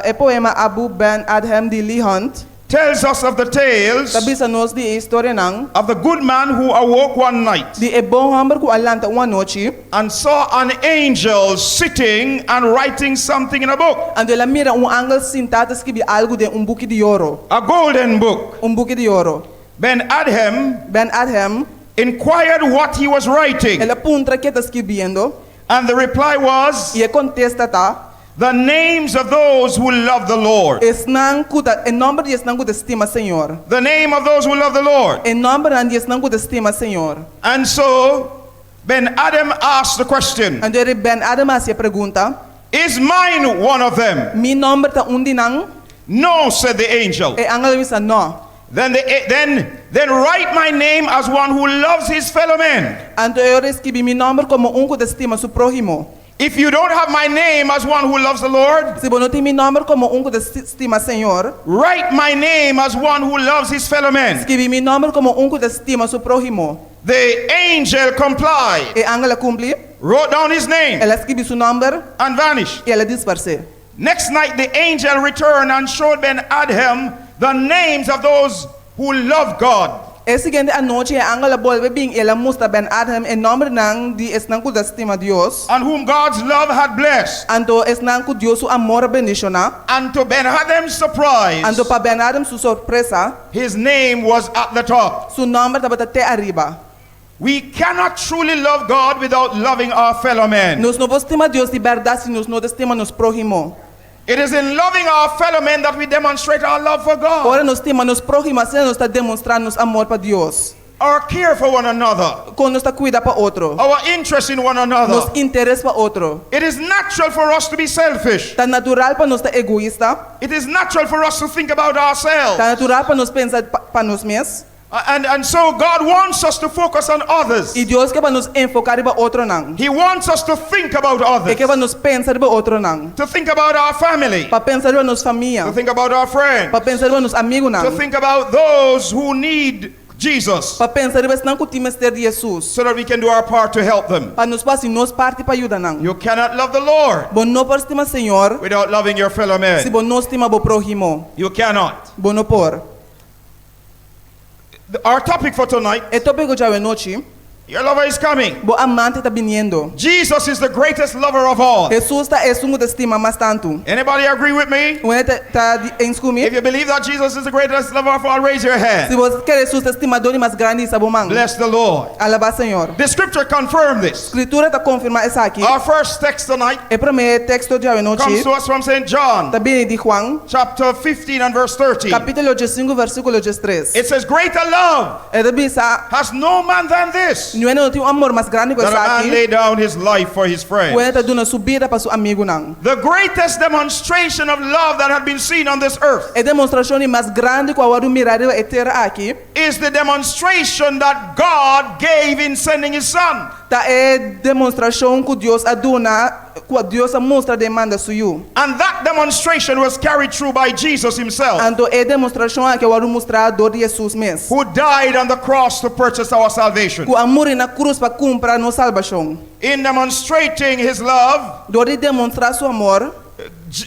E poema Abu Ben Adhem di Lee Hunt tells us of the tales tabisa nos di história nang of the good man who awoke one night di e bom homem ku alanta uma noite and saw an angel sitting and writing something in a book, ando ela mira ángel sentado escrever algo de buco de ouro, a golden book. buco de ouro. Ben Adhem inquired what he was writing, Ela punta que está escrevendo and the reply was, e contesta tá the names of those who love the Lord. esnan kuta em nome de esnan kuta estima Senhor. The name of those who love the Lord. Em nome de esnan kuta estima Senhor. And so Ben Adam asked the question, Ando ele Ben Adam hace pergunta, is mine one of them? mi nombre tá nang? No, said the angel. E ángel disse no. Then write my name as one who loves his fellow men. Ando eu escrevi mi nombre como kuta estima su prójimo. If you don't have my name as one who loves the Lord, Se não tem mi nombre como kuta estima Senhor, write my name as one who loves his fellow men. escrevi mi nombre como kuta estima su prójimo. The angel complied, E ángel cumpri, wrote down his name, ela escrevi su nombre and vanished. e ela disparse. Next night, the angel returned and showed Ben Adhem the names of those who love God. E seguinte a noite a ángel volve bem ela mostra Ben Adhem em nome nang di esnan kuta estima Dios. And whom God's love had blessed. Ando esnan ku Dios su amor bendiciona. And to Ben Adhem's surprise, Ando pa Ben Adhem su sorpresa, his name was at the top. su nombre estaba até arriba. We cannot truly love God without loving our fellow men. Nós não estima Deus de verdade se nós não estima nos prójimo. It is in loving our fellow men that we demonstrate our love for God. Ora nós estima nos prójimo, assim nós está demonstrando nos amor para Deus. Our care for one another. Quando nós está cuida para outro. Our interest in one another. Nos interesse para outro. It is natural for us to be selfish. Tá natural para nós estar egoísta. It is natural for us to think about ourselves. Tá natural para nós pensar para nós mesmos. And so God wants us to focus on others. E Deus quer para nos enfocar para outro não. He wants us to think about E others. quer para nos pensar para outro não. To think about our family. Para pensar para nos família. To think about our friends. Para pensar para nos amigos To não. think about those who need Jesus, Para pensar para não que temos ter Jesus. so that we can do our part to help them. Para nos passar nos parte para ajudar não. You cannot love the Lord Bom não por estima Senhor. without loving your fellow Se men. bom não estima bo prójimo. You cannot. Bom não por. Our topic for tonight, E tópico de hoje noite. your lover is coming. Bo amante está biniendo. Jesus is the greatest lover of all. Jesus está um de estima mais tanto. Anybody agree with me? When está em If comigo. you believe that Jesus is the greatest lover of all, raise your Se hand. você quer Jesus estimador mais grande sabe mão. Bless the Lord. Alaba Senhor. The scripture confirmed this. Escritura está confirmar isso aqui. Our first text tonight E primeiro texto de hoje comes noite. to us from St. John, Também de Juan, chapter 15 and verse 13. capítulo 5, versículo 3. It says, greater love E também sa has no man than this, não tem amor mais grande que that essa a man aqui. lay down his life for his friends. Quando está dando subida para seu amigo não. The greatest demonstration of love that had been seen on this earth E demonstração mais grande que eu mirar eterna aqui. is the demonstration that God gave in sending his son. Tá é demonstração que Deus aduna, que Deus mostra demanda suyo. And that demonstration was carried through by Jesus himself, Então é demonstração que eu mostrar do Jesus mesmo. who died on the cross to purchase our salvation. Que amor na cruz para comprar nossa salvação. In demonstrating his love, Do demonstrar seu amor.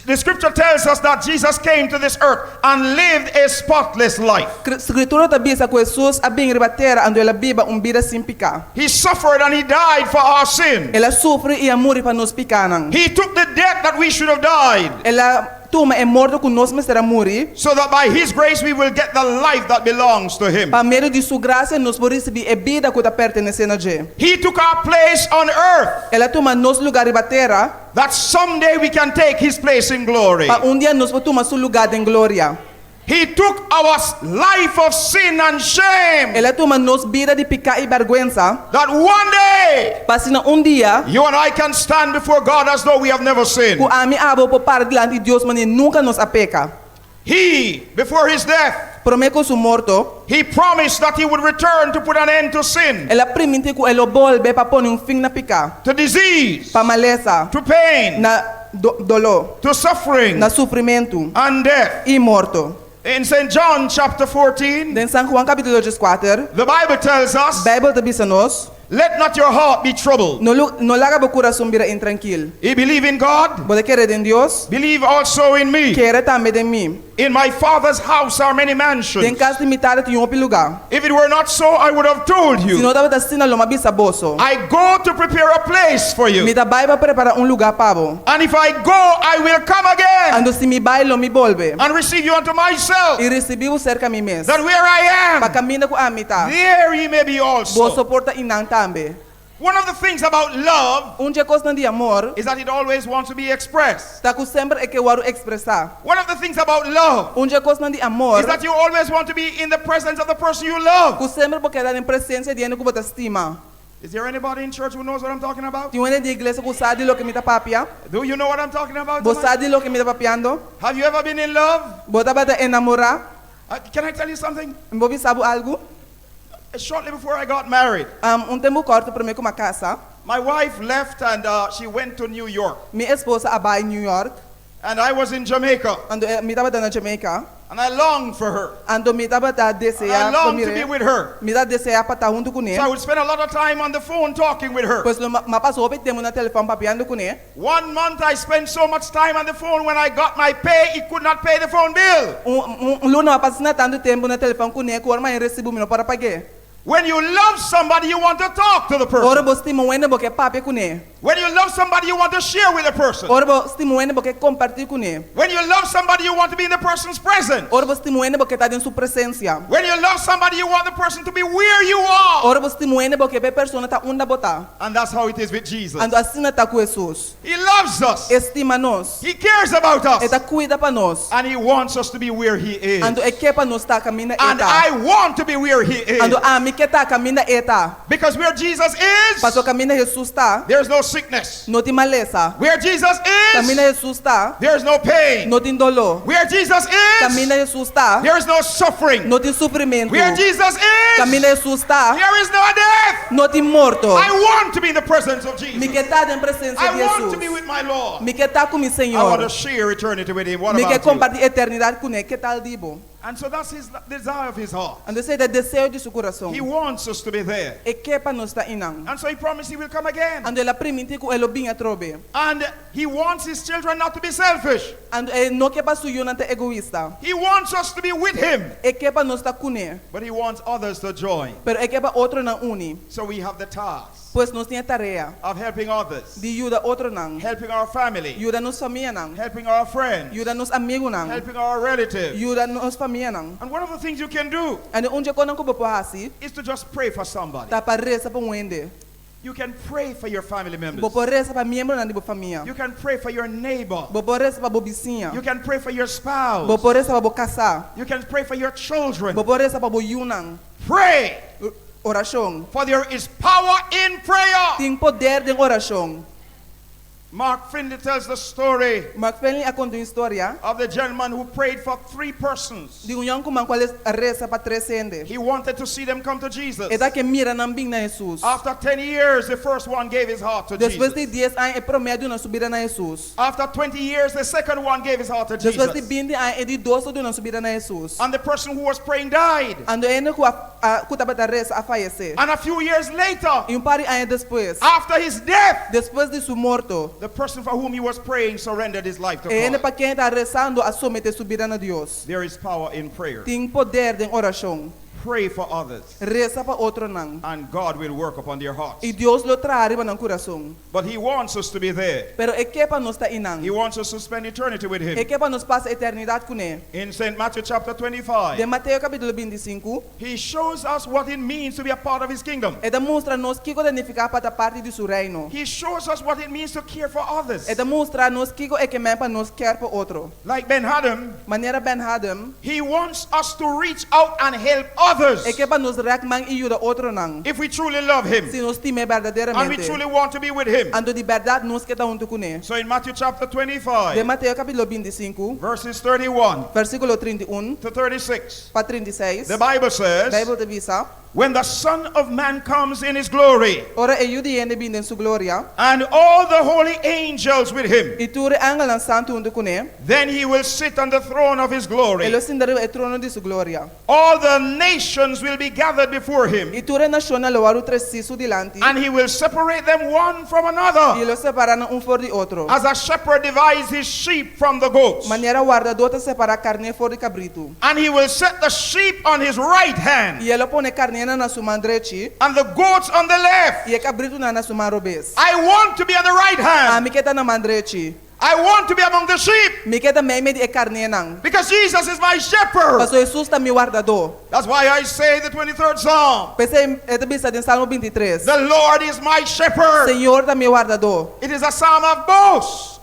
the scripture tells us that Jesus came to this earth and lived a spotless life. Escritura também diz que Jesus a bem rebater ando ela viva vida sem pecado. He suffered and he died for our sin. Ela sofre e morre para nos pecar. He took the death that we should have died, Ela toma é morto que nós será morrer. so that by his grace we will get the life that belongs to him. Para meio de sua graça nós vamos receber a vida que está pertencendo a Deus. He took our place on earth, Ela toma nosso lugar de terra. that someday we can take his place in glory. Para dia nós vamos tomar seu lugar em glória. He took our life of sin and shame, Ela toma nos vida de pecado e vergonha. that one day Para se dia you and I can stand before God as though we have never sinned. o ami abo por parte diante de Deus, mas nunca nos apeca. He, before his death, Prometo su morto. he promised that he would return to put an end to sin, Ela permite que ela volve para pôr fim na pecado. to disease, Para maleza, to pain, na dolor, to suffering, na sofrimento and death. e morto. In St. John chapter 14, Den San Juan capítulo 4, the Bible tells us, Bible te bisa nos, let not your heart be troubled. no laga bo coração bira intranquil. You believe in God, Bode querer en Dios, believe also in me. querer também de mim. In my Father's house are many mansions. Den casa limitada tem lugar. If it were not so, I would have told Se you. não tava destina loma bisa boso. I go to prepare a place for you. Mi da vai para preparar lugar pavo. And if I go, I will come again Ando se mi vai lo mi volve. and receive you unto myself, E recebi o cerca mi mes. that where I Pa am, caminha com a mita. there ye may be Bo also. suporta inang tambe. One of the things about love Dia coisa de amor, is that it always wants to be expressed. tá com sempre é que waru expressar. One of the things about love Dia coisa de amor, is that you always want to be in the presence of the person you love. com sempre porque dá em presença de que você estima. Is there anybody in church who knows what I'm talking about? Tem uma de igreja que sabe lo que me tá papia. Do you know what I'm talking about Você tonight? sabe lo que me tá papiando. Have you ever been in love? Bota bata enamorar. Can I tell you something? Bobi sabe algo? Shortly before I got married, Tempo corto para mim com uma casa. my wife left and she went to New York. Minha esposa abai em New York. And I was in Jamaica. Ando me tava na Jamaica. And I longed for her. Ando me tava da And I desejar longed to be with her. Me da desejar para estar junto com So I ele. would spend a lot of time on the phone talking with her. Pois ma passou o tempo na telefone papiando com ele. 1 month I spent so much time on the phone, when I got my pay, it could not pay the phone bill. Luna ma passou tanto tempo na telefone com ele que o mais recebo me para pagar. When you love somebody, you want to talk to the Ora person. bo stimo wende bo ke papi com ele. When you love somebody, you want to share with the person. Ora bo stimo wende bo ke compartilhar com ele. When you love somebody, you want to be in the person's presence. Ora bo stimo wende bo ke estar em sua presença. When you love somebody, you want the person to be where you are. Ora bo stimo wende bo ke be persona tá onda botar. And that's how it is with Jesus. Ando assim tá com Jesus. He loves us. Estima nos. He cares about us. Eta cuida para nós. And he wants us to be where he is. Ando é que para nós tá caminha And eta. I want to be where he is. Ando a mi que tá caminha eta. Because where Jesus is, Passo caminha Jesus tá. there's no sickness. Não tem maleza. Where Jesus Caminha is, Jesus tá. there's no pain. Não tem dolor. Where Jesus Caminha is, Jesus tá. there's no suffering. Não tem sofrimento. Where Jesus Caminha is, Jesus tá. there is no death. Não tem morto. I want to be in the presence of Mi Jesus. que tá em presença de I want to be Jesus. with my Lord. Mi que tá com mi I want to Senhor. share eternity with him. What Mi que about you? compartilhar eternidade com ele. Que tal dibo? And so that's his desire of his heart. Ando sei de desejo de seu coração. He wants us to be there. E que para nós tá inang. And so he promised he will come again. Ando ela permite que ele vinha trobe. And he wants his children not to be selfish. Ando não que para suyo não ter egoísta. He wants us to be with him. E que para nós tá com ele. But he wants others to join. Pero é que para outro não une. So we have the task Pois nós tinha tarefa of helping others, de ajuda outro não. helping our family, Ajuda nos família não. helping our friends, Ajuda nos amigos não. helping our relatives. Ajuda nos família não. And one of the things you can do Ando dia quando eu vou assim, is to just pray for somebody. tá para reza para wende. You can pray for your family members. Vou reza para membro na de família. You can pray for your neighbor. Vou reza para vizinha. You can pray for your spouse. Vou reza para casar. You can pray for your children. Vou reza para yunang. Pray, Oração. for there is power in prayer. Tem poder de oração. Mark Finley tells the story Mas Feli a conta uma história of the gentleman who prayed for 3 persons. de young man qual reza para 300. He wanted to see them come to Jesus. É da que mira na bing na Jesus. After 10 years, the first one gave his heart to Depois de Jesus. 10 anos é promédio na subida na Jesus. After 20 years, the second one gave his heart to Depois de Jesus. 20 anos é de 12 na subida na Jesus. And the person who was praying died. Ando ainda com a cuta reza a falecer. And a few years later, E par de anos depois, after his death, depois de seu morto, the person for whom he was praying surrendered his life to é ainda God. para quem está rezando a somente subida na Deus. There is power in prayer. Tem poder de oração. Pray for others, Reza para outro não. and God will work upon their hearts. E Deus lo traz para no coração. But he wants us to be there. Pero é que para nós está inang. He wants us to spend eternity with É him. que para nós passa eternidade com ele. In St. Matthew chapter De 25, Mateus capítulo 25, he shows us what it means to be a part of his kingdom. é da mostra nos que significa para parte de seu reino. He shows us what it means to care for others. É da mostra nos que é que para nós quer para outro. Like Ben Haddam, Maneira Ben Adam, he wants us to reach out and help others é que para nós recman e ajuda outro não. if we truly love him Se nós time and we verdadeiramente. truly want to be with him. Ando de verdade nós que está junto com ele. So in Matthew chapter De 25, Mateus capítulo 25, verses 31 versículo 31 to 36, para 36, the Bible says, Bible te visa, when the Son of Man comes in his glory, Ora e yudiende bin den su gloria. and all the holy angels with him, Iture angel ng santo unde kune. then he will sit on the throne of his glory. Elo sindaro e trono di su gloria. All the nations will be gathered before him, Iture nasyonal waru tres sisu dilanti. and he will separate them one from another, Ilo separa ng un for di otro. as a shepherd divides his sheep from the goats. Maniera guarda dota separa carne for di cabrito. And he will set the sheep on his right hand, Ielo pone carne na su mandreci. and the goats on the left. Ie cabrito na su marobes. I want to be on the right hand. Miketa na mandreci. I want to be among the sheep, Miketa meme di e carne nang. because Jesus is my shepherd. Paso Jesus ta mi guardado. That's why I say the 23rd Psalm. Pese ito bisa din Salmo 23. The Lord is my shepherd. Señor ta mi guardado. It is a psalm of boast.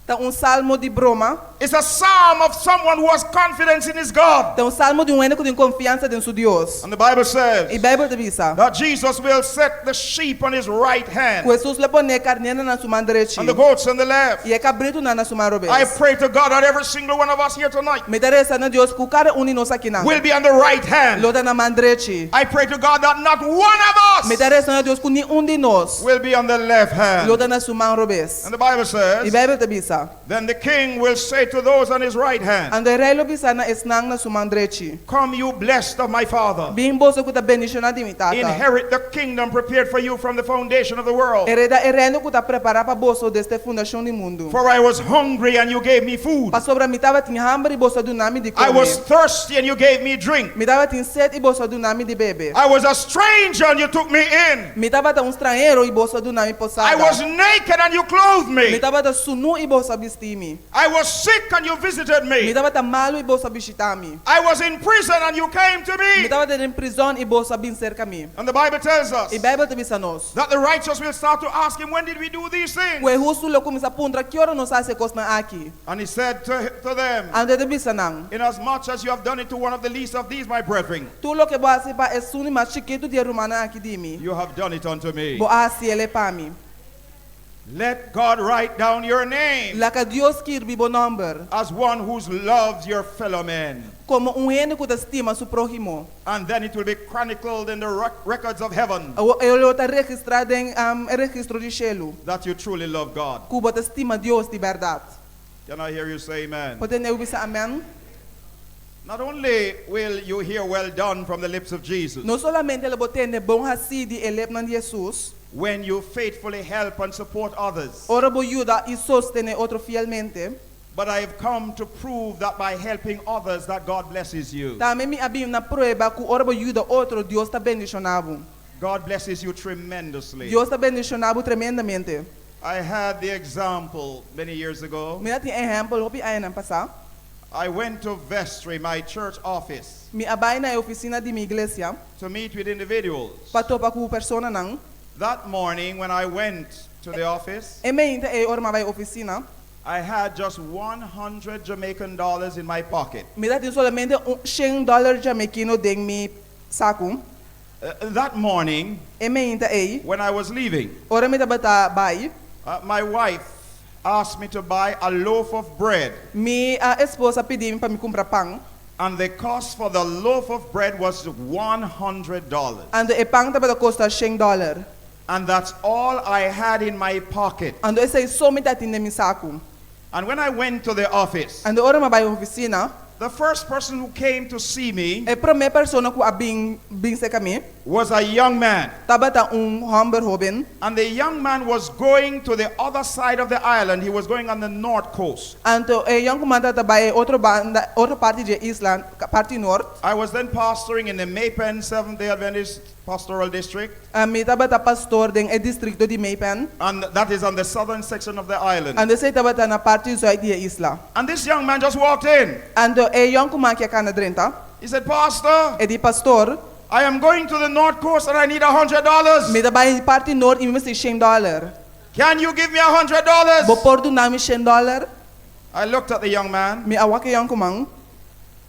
Ta un salmo di broma. It's a psalm of someone who has confidence in his God. Ta un salmo di un ene con confianza din su Dios. And the Bible says I Bible te bisa. that Jesus will set the sheep on his right hand, Ku Jesus le pone carne na su mandreci. and the goats on the left. Ie cabrito na su marobes. I pray to God that every single one of us here tonight Me interesa na Dios ku cada unino sa kinang. will be on the right hand. Loda na mandreci. I pray to God that not one of Me us interesa na Dios ku ni un di nos. will be on the left hand. Loda na su marobes. And the Bible I says, Bible te bisa. then the king will say to those on his right hand, Ando rei lo bisa na esnang na su mandreci. come you blessed of my Father, Bimbo so ku ta bendicionado di mi tata. inherit the kingdom prepared for you from the foundation of the world. Hereda erendo ku ta prepara pa boso deste fundación di mundo. For I was hungry and you gave me food. Pa sobra mi tava tin hambre boso do nami di I come. was thirsty and you gave me drink. Mi tava tin sed i boso do nami di bebe. I was a stranger and you took me in. Mi tava ta un straniero i boso do nami posada. I was naked and you clothed Mi me. tava ta sunu i boso bistimi. I was sick and you visited Mi me. tava ta malo i boso bisitami. I was in prison and you came to Mi me. tava ta in prison i boso bin cerca mi. And the Bible tells us I Bible te bisa nos. that the righteous will start to ask him, when did we do these things? Kwe husu lo kumisa pundra kioro nos hace kos na aki. And he said to them, Ande te bisa nang. inasmuch as you have done it to one of the least of these, my brethren, Tu lo ke bo asi pa esuni ma chiquito di rumana aki dimi. you have done it unto me. Bo asi ele pa mi. Let God write down your name La ka Dios kirbi bo number. as one who loves your fellow men. Como un ene ku ta estima su prójimo. And then it will be chronicled in the records of heaven Eu lo ta registrado em registro de cielo. that you truly love God. Ku bo ta estima Dios de verdade. Can I hear you say amen? Pode eu bisa amen. Not only will you hear well done from the lips of Jesus No solamente le botene bom hasi di elep nan Jesus. when you faithfully help and support others, Ora bo yuda e sostene outro fielmente. but I have come to prove that by helping others that God blesses you. Também me abim na prueba ku ora bo yuda outro Dios ta bendicionado. God blesses you tremendously. Dios ta bendicionado tremendamente. I had the example many years ago. Me dati exemplo hopi ay nan pasa. I went to vestry, my church office, Mi abay na oficina di mi iglesia. to meet with individuals. Patopa ku persona nang. That morning when I went to the office, E me inte e ora mabay oficina. I had just $100 Jamaican dollars in my pocket. Me dati solamente $100 jamaicano deng mi saku. That morning, E me inte e. when I was leaving, Ora me tabata bay. my wife asked me to buy a loaf of bread, Mi esposa pedi mi pa mi compra pang. and the cost for the loaf of bread was $100. Ando e pang tabata costa $100. And that's all I had in my pocket. Ando essa so me dati mi saku. And when I went to the office, Ando ora mabay oficina. the first person who came to see me E prime persona ku abing se kami. was a young man. Tabata humber hoben. And the young man was going to the other side of the island. He was going on the north coast. Anto e yang kumanta tabay outro banda outro parte de island parte north. I was then pastoring in the Maypen Seventh-day Adventist Pastoral District. Mi tabata pastor deng e distrito di Maypen. And that is on the southern section of the island. Ando se tabata na parte zuid di isla. And this young man just walked in. Ando e yang kumakia kana drenta. He said, Pastor, E di pastor. I am going to the north coast and I need $100. Mi tabay parte north imi mesti $100. Can you give me $100? Bo porto nami $100. I looked at the young man. Mi awake yang kumang.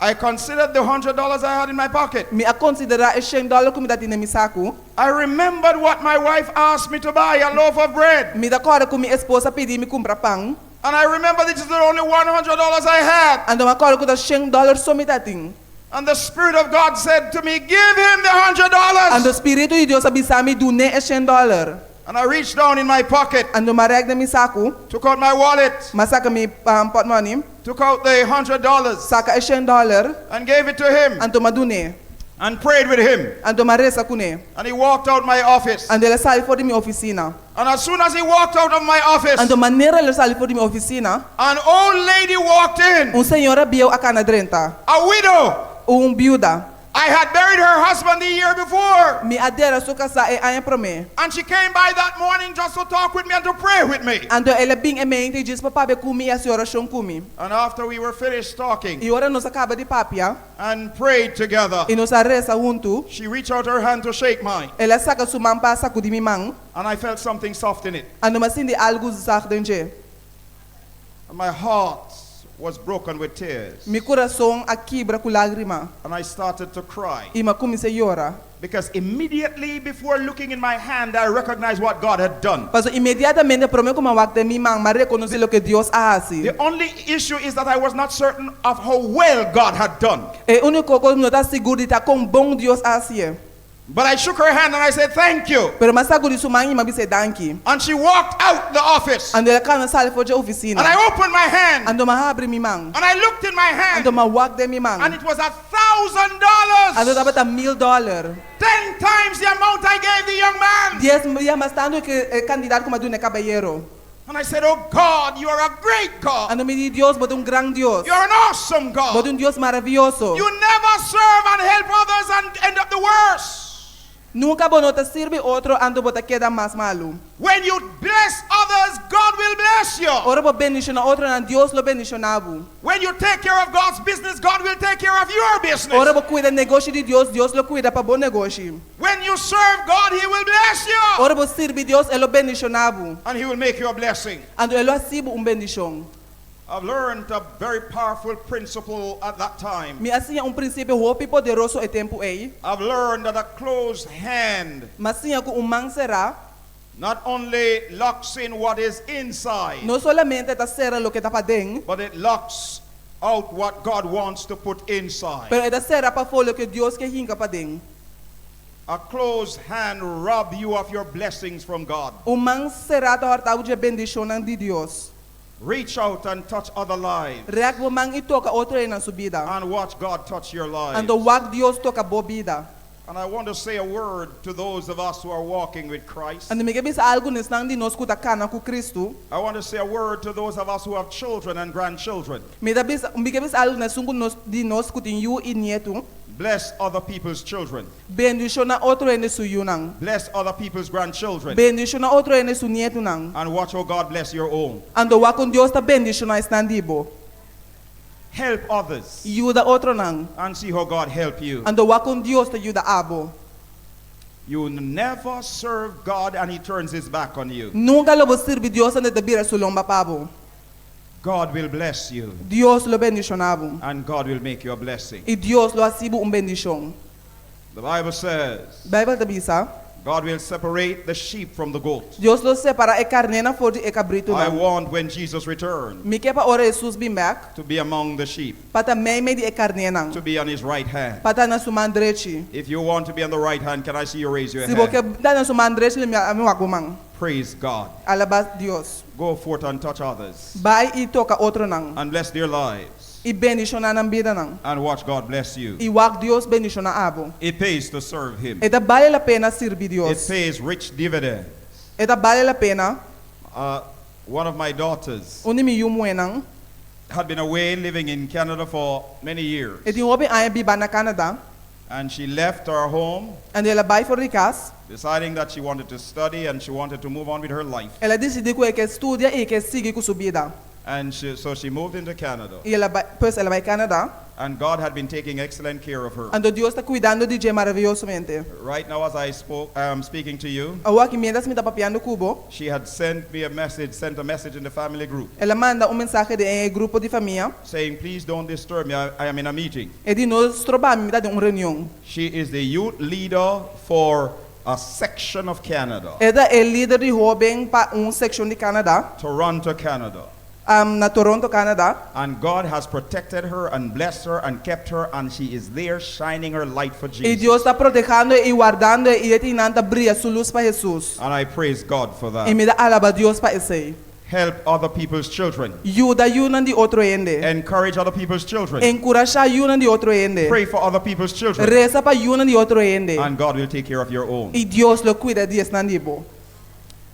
I considered the $100 I had in my pocket. Mi a considera e $100 ku mi dati na mi saku. I remembered what my wife asked me to buy, a loaf of bread. Mi da kora ku mi esposa pedi mi compra pang. And I remember this is the only $100 I had. Ando ma kora ku da $100 so mi dating. And the Spirit of God said to me, give him the And $100. o Espírito de Deus sabe sa mi dune $100. And I reached down in my pocket, And o mareg na mi saku, took out my wallet, masaka mi pot money, took out the $100 saka $100, and gave it to him and o madune, and prayed with him. and o maresa kune. And he walked out my office. And ela sali fora de mi oficina. And as soon as he walked out of my office, And o maneira ela sali fora de mi oficina, an old lady walked in, senhora bieu a cana drenta, a widow. biuda. I had buried her husband the year before. Mi adera suka sa ayan prome. And she came by that morning just to talk with me and to pray with me. And ela bing emente diz papabe kumi a senhora shon kumi. And after we were finished talking E ora nos acaba de papia, and prayed together, e nos resa junto, she reached out her hand to shake mine. ela saca sumampa saco de mimang, And I felt something soft in it. and masindi algo zak denje. And my heart was broken with tears. Mi coração a quebra com lágrima. And I started to cry. E ma comecei a llorar. Because immediately before looking in my hand, I recognized what God had done. Mas imediatamente para mim como wak de mimang, ma reconheci lo que Deus hace. The only issue is that I was not certain of how well God had done. E único coisa não tá seguro de tá com bom Deus hace. But I shook her hand and I said, thank you. Pero mas saguri sumangi ma bise danki. And she walked out the office. And ela kana sale fora de oficina. And I opened my hand. And ma abre mimang. And I looked in my hand. And ma wak de mimang. And it was $1,000. And dapat $1,000. 10 times the amount I gave the young man. 10 mas tanto que candidato como dune caballero. And I said, oh God, you are a great God. Ano mi di Dios, bote gran Dios. You're an awesome God. Bote Dios maravilloso. You never serve and help others and end up the worse. Nunca bonota sirve outro ando bota queda mais malo. When you bless others, God will bless you. Ora bo bendicionar outro na Dios lo bendicionavo. When you take care of God's business, God will take care of your business. Ora bo cuida negócio de Deus, Deus lo cuida para bom negócio. When you serve God, He will bless you. Ora bo sirve Deus, ele bendicionavo. And He will make you a blessing. Ando ele asibo bendição. I've learned a very powerful principle at that time. Me asinha princípio hope poderoso e tempo ei. I've learned that a closed hand Mas sinha com mão será not only locks in what is inside, não solamente tá será lo que tá para dentro, but it locks out what God wants to put inside. pero é da será para fora que Deus quer hinca para dentro. A closed hand rob you of your blessings from God. Mão será tá hortavo de bendição de Deus. Reach out and touch other lives. Reak bo mang itoka outro na subida. And watch God touch your lives. Ando wag Dios toka bobida. And I want to say a word to those of us who are walking with Christ. Ando me gebis algo nesnang di nos kuta kana ku Kristo. I want to say a word to those of us who have children and grandchildren. Me gebis algo nesungu nos di nos kutin yu inietu. Bless other people's children. Bendiciona outro ene su yunang. Bless other people's grandchildren. Bendiciona outro ene su nietu nang. And watch how God bless your own. Ando wakon Dios ta bendiciona estandibo. Help others Yuda outro nang. and see how God help you. Ando wakon Dios ta yuda abo. You never serve God and He turns His back on you. Nunca lo sirve Dios ande debira su lomba pabo. God will bless you. Dios lo bendicionavo. And God will make you a blessing. E Dios lo asibo bendição. The Bible says Bible ta bisa. God will separate the sheep from the goats. Dios lo separa e carnena for e cabrito I na. want when Jesus returns Mi kepa ora Jesus bim back. to be among the sheep, Pata me di e carnena. to be on His right hand. Pata na sumandrechi. If you want to be on the right hand, can I see you raise your Si bo ke hand? da na sumandrechi le mi wakumang. Praise God. Alabas Dios. Go forth and touch others Bai i toka outro nang. and bless their lives. I bendiciona ng vida nang. And watch God bless you. I wag Dios bendiciona abo. It pays to serve Him. Eta vale la pena servir It Dios. pays rich dividends. Eta vale la pena. One of my daughters Uni mi yumuenang. had been away living in Canada for many years. E di hobi ay biba na Canada. And she left our home, And ela bai for rikas. deciding that she wanted to study and she wanted to move on with her life. Ela decidi ku e ke studia e ke sigi ku subida. And so she moved into Canada. E ela vai Canada. And God had been taking excellent care of her. Ando Dios está cuidando de je maravillosamente. Right now, as I speaking to you, Awa que mientras me está papiando cubo, she had sent a message in the family group ela manda mensaje de grupo de família. saying, please don't disturb me, I am in a meeting. E di nós trobamos de reunião. She is the youth leader for a section of Canada, Ela é líder de jovem para section de Canadá. Toronto, Canada. na Toronto, Canada. And God has protected her and blessed her and kept her, and she is there shining her light for E Jesus. Dios está protegendo y guardando y etinanta brilla su luz para Jesús. And I praise God for E that. me da alaba a Dios para ese. Help other people's children. Yuda yunan di otro ende. Encourage other people's children. Encourage yunan di otro ende. Pray for other people's children. Reza pa yunan di otro ende. And God will take care of your own. Y Dios lo cuida di esnandibo.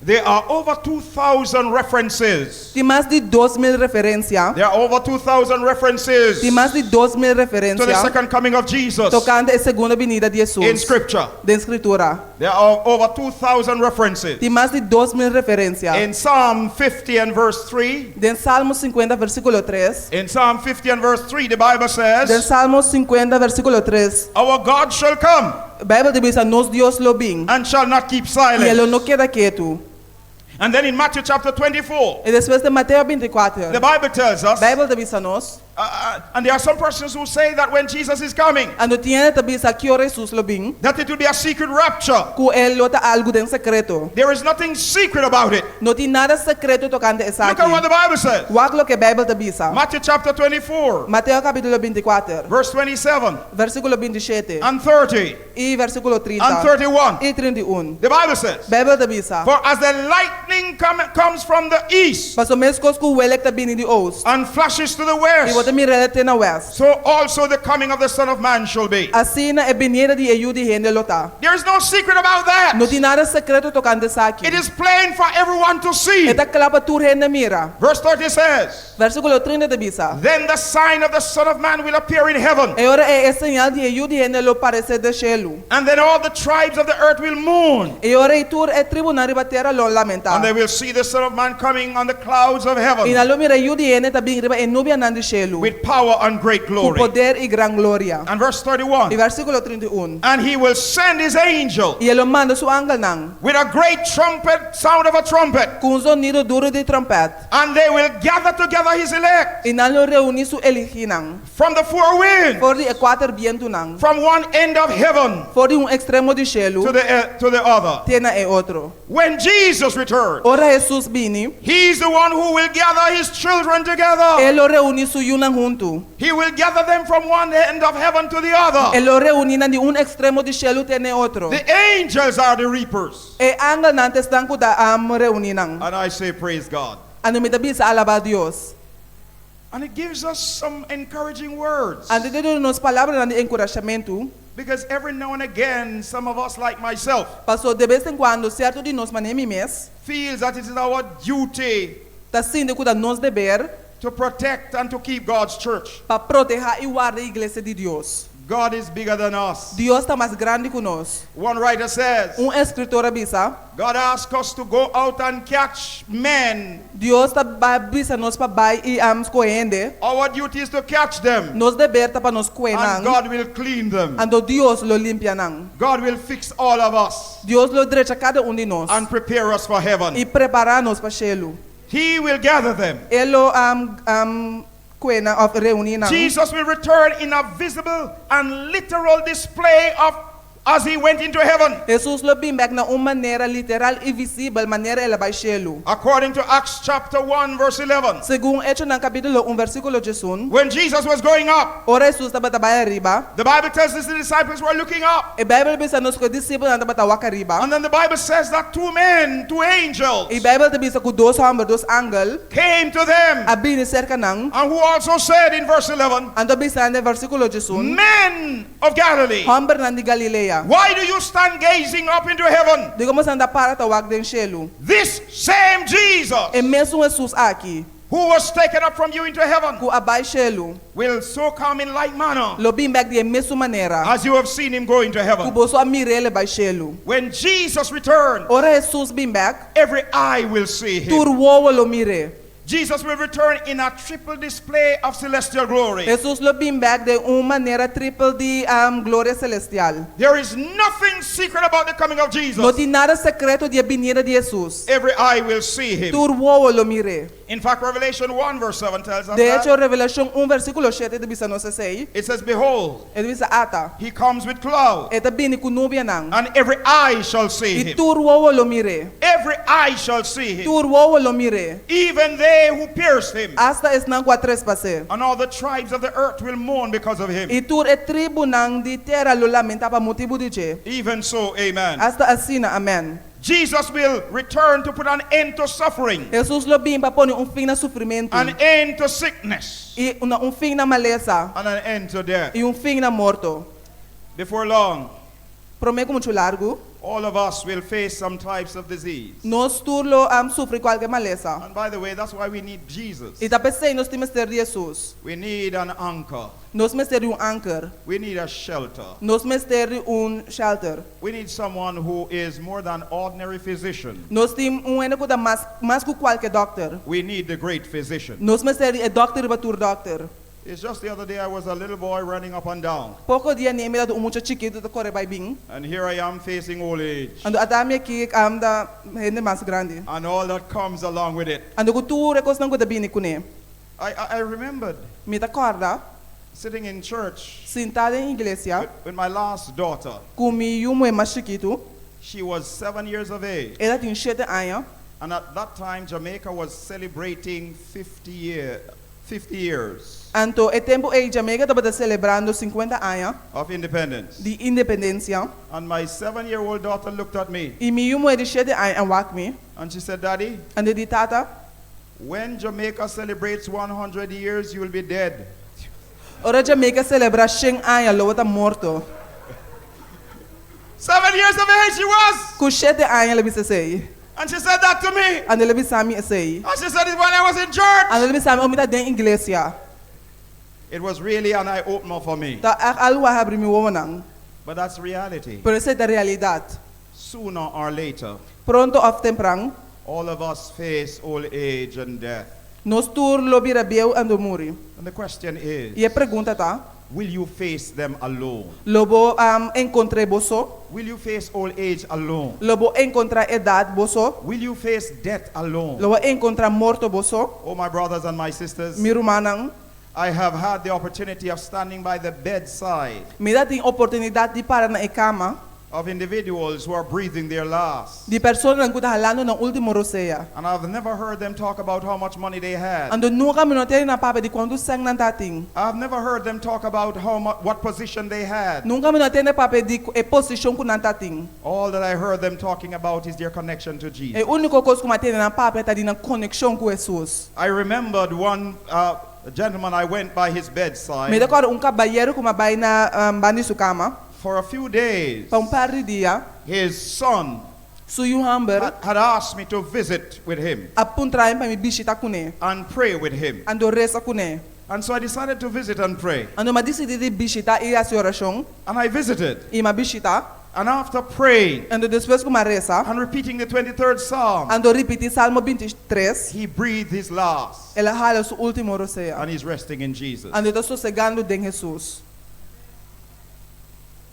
There are over 2,000 references. Tem mais de 2,000 referências. There are over 2,000 references Tem mais de 2,000 to the referências second coming of Jesus tocando a segunda vinda de in Jesus. Scripture. Da escritura. There are over 2,000 references. Tem mais de 2,000 referências. In Psalm 50 and verse 3, Den Salmo 50 versículo 3. in Psalm 50 and verse 3, the Bible Den says, Salmo 50 versículo 3. our God shall come A Bíblia diz a nós Deus lo bem. and shall not keep E silence. ele não queda quieto. And then in Matthew chapter 24, E depois de Mateus 24. the Bible tells us, A Bíblia diz a nós. and there are some persons who say that when Jesus is coming, A não tinha também a que ora Jesus lo bem. that it will be a secret rapture. Que ele lota algo de secreto. There is nothing secret about it. Não tem nada secreto tocante essa Look at what aqui. the Bible says. Wag lo que a Bíblia diz. Matthew chapter 24, Mateus capítulo 24. verse 27 Versículo 27 and 30 e versículo 30 and 31. e 31. The Bible says, Bíblia diz: for as the lightning comes from the east Paso mes cos ku welek ta bini di oost. and flashes to the E west, wata mi relate na west. so also the coming of the Son of Man shall be. Assim na e binida di EU di hende lota. There is no secret about that. No ti nada secreto tocante sa It aqui. is plain for everyone to see. Eta klapa tur hende mira. Verse 30 says, Versículo 30 de bisa. then the sign of the Son of Man will appear in heaven, E ora e señal di EU di hende lo parece de cielo. and then all the tribes of the earth will mourn, E ora e tur e tribunal riba terra lo lamenta. and they will see the Son of Man coming on the clouds of heaven E na lo mira EU di hende ta bing riba e nubia nan di cielo. with power and great Ku glory. poder e gran gloria. And verse E 31, versículo 31. and he will send his angel E ele manda su angel nang. with a great trumpet, sound of a trumpet, Com sonido duro de trompete. and they will gather together his elect E não reúne su eliginang. from the four winds, For de quatro viento nang. from one end of heaven For de extremo de cielo. to the other. Tena e outro. When Jesus returns, Ora Jesus bini. he's the one who will gather his children together. Ele reúne su yunang junto. He will gather them from one end of heaven to the other. Ele reúne na de extremo de cielo tena outro. The angels are the reapers. E angel nantes tang kuda reúne nang. And I say, praise God. Ano mi tabi sa alaba Dios. And it gives us some encouraging words. Ante de nos palavra de encorajamento. Because every now and again, some of us, like myself, Paso de vez em quando certo de nos manemi mes. feels that it is our duty Ta sinde kuda nos deber. to protect and to keep God's church. Pa proteger e guardar a igreja de Deus. God is bigger than us. Dios está mais grande que nós. One writer says, Escritor avisa, God asks us to go out and catch men. Dios está avisa nós para vai e escolhendo. Our duty is to catch them. Nós dever tá para nós And coenang. God will clean them. Ando Dios lo limpia nang. God will fix all of us Dios lo derecha cada de nós. and prepare us for heaven. E preparar nós para cielo. He will gather them. Elo coena of reunir nang. Jesus will return in a visible and literal display of as he went into heaven. Jesus lo bimbek na maneira literal e visível, maneira ele vai cielo. According to Acts chapter 1 verse 11. Segundo Hechos ng capítulo 1 versículo 11. When Jesus was going up, Ora Jesus estaba tabay arriba. the Bible tells us the disciples were looking up. E Bible bisa nos ko discípulos na tabatawa arriba. And then the Bible says that two angels, E Bible tabi sa kudos hamba dos angel. came to them. Abini cerca nang. And who also said in verse 11, Ando bisa na versículo 11. men of Galilee, Hamber nan di Galilea. why do you stand gazing up into heaven? Digo mo sanda para tawag den cielo. This same Jesus E mesmo Jesus aqui, who was taken up from you into heaven ku abay cielo, will so come in like manner lo bimbek di mesmo maneira. as you have seen him go into Ku heaven. boso amirele bay cielo. When Jesus returns, Ora Jesus bimbek, every eye will see him. turwo lo mire. Jesus will return in a triple display of celestial glory. Jesus lo bimbek de maneira triple di gloria celestial. There is nothing secret about the coming of Jesus. No tem nada secreto de a vinda de Jesus. Every eye will see him. Turwo lo mire. In fact, Revelation 1 verse 7 tells us De hecho, that. Revelación 1 versículo 7 bisa nos say, It says, behold, bisa ata, he comes with clouds, eta bini kunubia nang, and every eye shall see him. iturwowo lo mire, Every eye shall see him. turwowo lo mire, Even they who pierced him. hasta es nang trespasse. And all the tribes of the earth will mourn because of him. Itur e tribu nang di terra lo lamenta pa motivo di che. Even so, amen. Hasta asina, amen. Jesus will return to put an end to suffering, Jesus lo bim pa pone fim na sofrimento, an end to sickness, e fim na maleza, and an end to death. e fim na morto. Before long, Prometo muito largo, all of us will face some types of disease. nós turlo sofre qualquer maleza. And by the way, that's why we need Jesus. E tá pensei, nós temos que ter Jesus. We need an anchor. Nós temos que ter anchor. We need a shelter. Nós temos que ter shelter. We need someone who is more than ordinary physician. Nós temos único da mais que qualquer doctor. We need the great physician. Nós temos que ter doctor e batur doctor. It's just the other day I was a little boy running up and down. Pouco dia nem me dá muito chiquito da corre by bing. And here I am facing old age. Ando atame aqui da gente mais grande. And all that comes along with it. Ando cultura cos não goda bini kune. I remembered Me ta corda sitting in church sentada em igreja with my last daughter. com mi yumo mais chiquito. She was 7 years of age. Ela tinha 7 anos. And at that time, Jamaica was celebrating 50 years Anto e tempo e Jamaica estava celebrando 50 anos of independence. de independência. And my 7-year-old daughter looked at me E mi yumo de 7 anos and walk me. and she said, Daddy, Ando di tata. when Jamaica celebrates 100 years, you will be dead. Ora Jamaica celebra 100 anos, lo tá morto. 7 years of age she was. Com 7 anos ela bisa sei. And she said that to me. Ando ela bisa mi sei. And she said it when I was in church. Ando ela bisa mi omita den igreja. It was really an eye-opener for me. Ta alwa habri mi womanang. But that's reality. Pero essa é a realidade. Sooner or later, Pronto ou temprano, all of us face old age and death. nós tur lo bira bieu ando muri. And the question is, E a pergunta tá, will you face them alone? lobo encontrei boso, Will you face old age alone? lobo encontrar idade boso, Will you face death alone? lobo encontrar morto boso, Oh, my brothers and my sisters, mi rumanang, I have had the opportunity of standing by the bedside me dá tem oportunidade de parar na cama of individuals who are breathing their last. de pessoas que estão halando na última roceia. And I've never heard them talk about how much money they had. Ando nunca me notei na papa de quando sang não tá ting. I've never heard them talk about what position they had. Nunca me notei na papa de a posição que não tá ting. All that I heard them talking about is their connection to É Jesus. a única coisa que eu matei na papa tá de na conexão com Jesus. I remembered one gentleman, I went by his Me bedside recordo caballeiro que vai na bandi sua cama. for a few days. Para par de dia, His son suyo hamber had asked me to visit with him apuntraem para me visita com ele. and pray with him. Ando reza com ele. And so I decided to visit and pray. Ando ma decidi de visita e a oração And I visited. e ma visita. And after praying Ando depois que ma reza, and repeating the 23rd Psalm, ando repetir Salmo 23. he breathed his last. Ela hala su último roceia. And he's resting in Jesus. Ando tô sossegando em Jesus.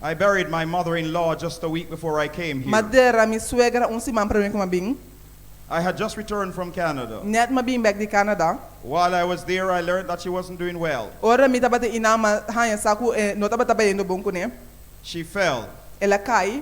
I buried my mother-in-law just a week before I came here. Madeira mi suegra semana para mim que ma bing. I had just returned from Canada. Net ma bing back de Canada. While I was there, I learned that she wasn't doing well. Ora mi tabate inama hanya saku no tabata bayendo bom com ele. She fell Ela cai.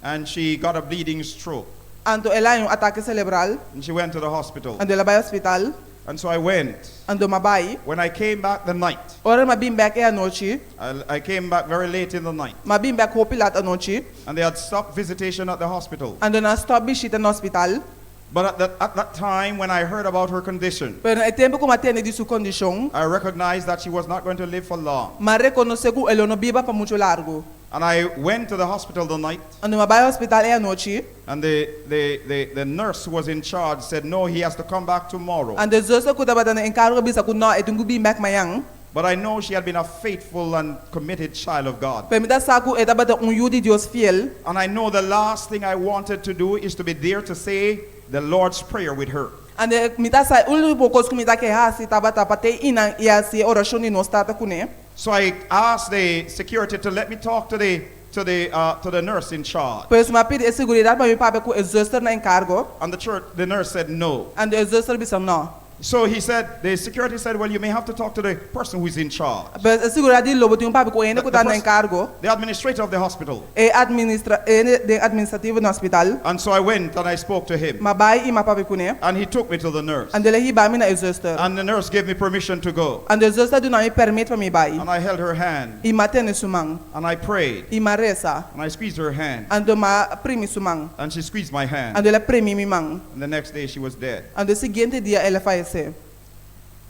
and she got a bleeding stroke. Ando ela yung ataque cerebral. And she went to the hospital. Ando ela vai ao hospital. And so I went. Ando mabai. When I came back the night, Ora ma bing back e a noite. I came back very late in the night. Ma bing back hopilat a noite. And they had stopped visitation at the hospital. Ando na stop visita no hospital. But at that time, when I heard about her condition, Pero e tempo como atende de sua condição, I recognized that she was not going to live for long. ma reconoce que ela não viva para muito largo. And I went to the hospital the night, Ando ma vai ao hospital e a noite. and the nurse who was in charge said, no, he has to come back tomorrow. Ando zosa ku taba na encargo bisa ku no etungu bing back mayang. But I know she had been a faithful and committed child of God. Permita saku e taba yudi Dios fiel. And I know the last thing I wanted to do is to be there to say the Lord's Prayer with her. Ande mita sa ulu pokos ku mita ke hasi taba tapate ina ia si oração ni no stata ku ne. So I asked the security to let me talk to the nurse in charge. Pois ma pide seguridade para mi pape ku exauster na encargo. And the nurse said no. Ando exauster bisa no. So he said, the security said, well, you may have to talk to the person who is in charge. Mas a segurança dele lobo tinha papo com ele que tá na encargo. The administrator of the hospital. Administrativo no hospital. And so I went and I spoke to him. Mabai e mapapi com ele. And he took me to the nurse. And ele hiba mi na zuster. And the nurse gave me permission to go. And the zuster do na mi permit pa mi bai. And I held her hand. I matene sumang. And I prayed. I maresa. And I squeezed her hand. And do ma primi sumang. And she squeezed my hand. And ela primi mi mang. And the next day she was dead. And the seguinte dia ela faleceu.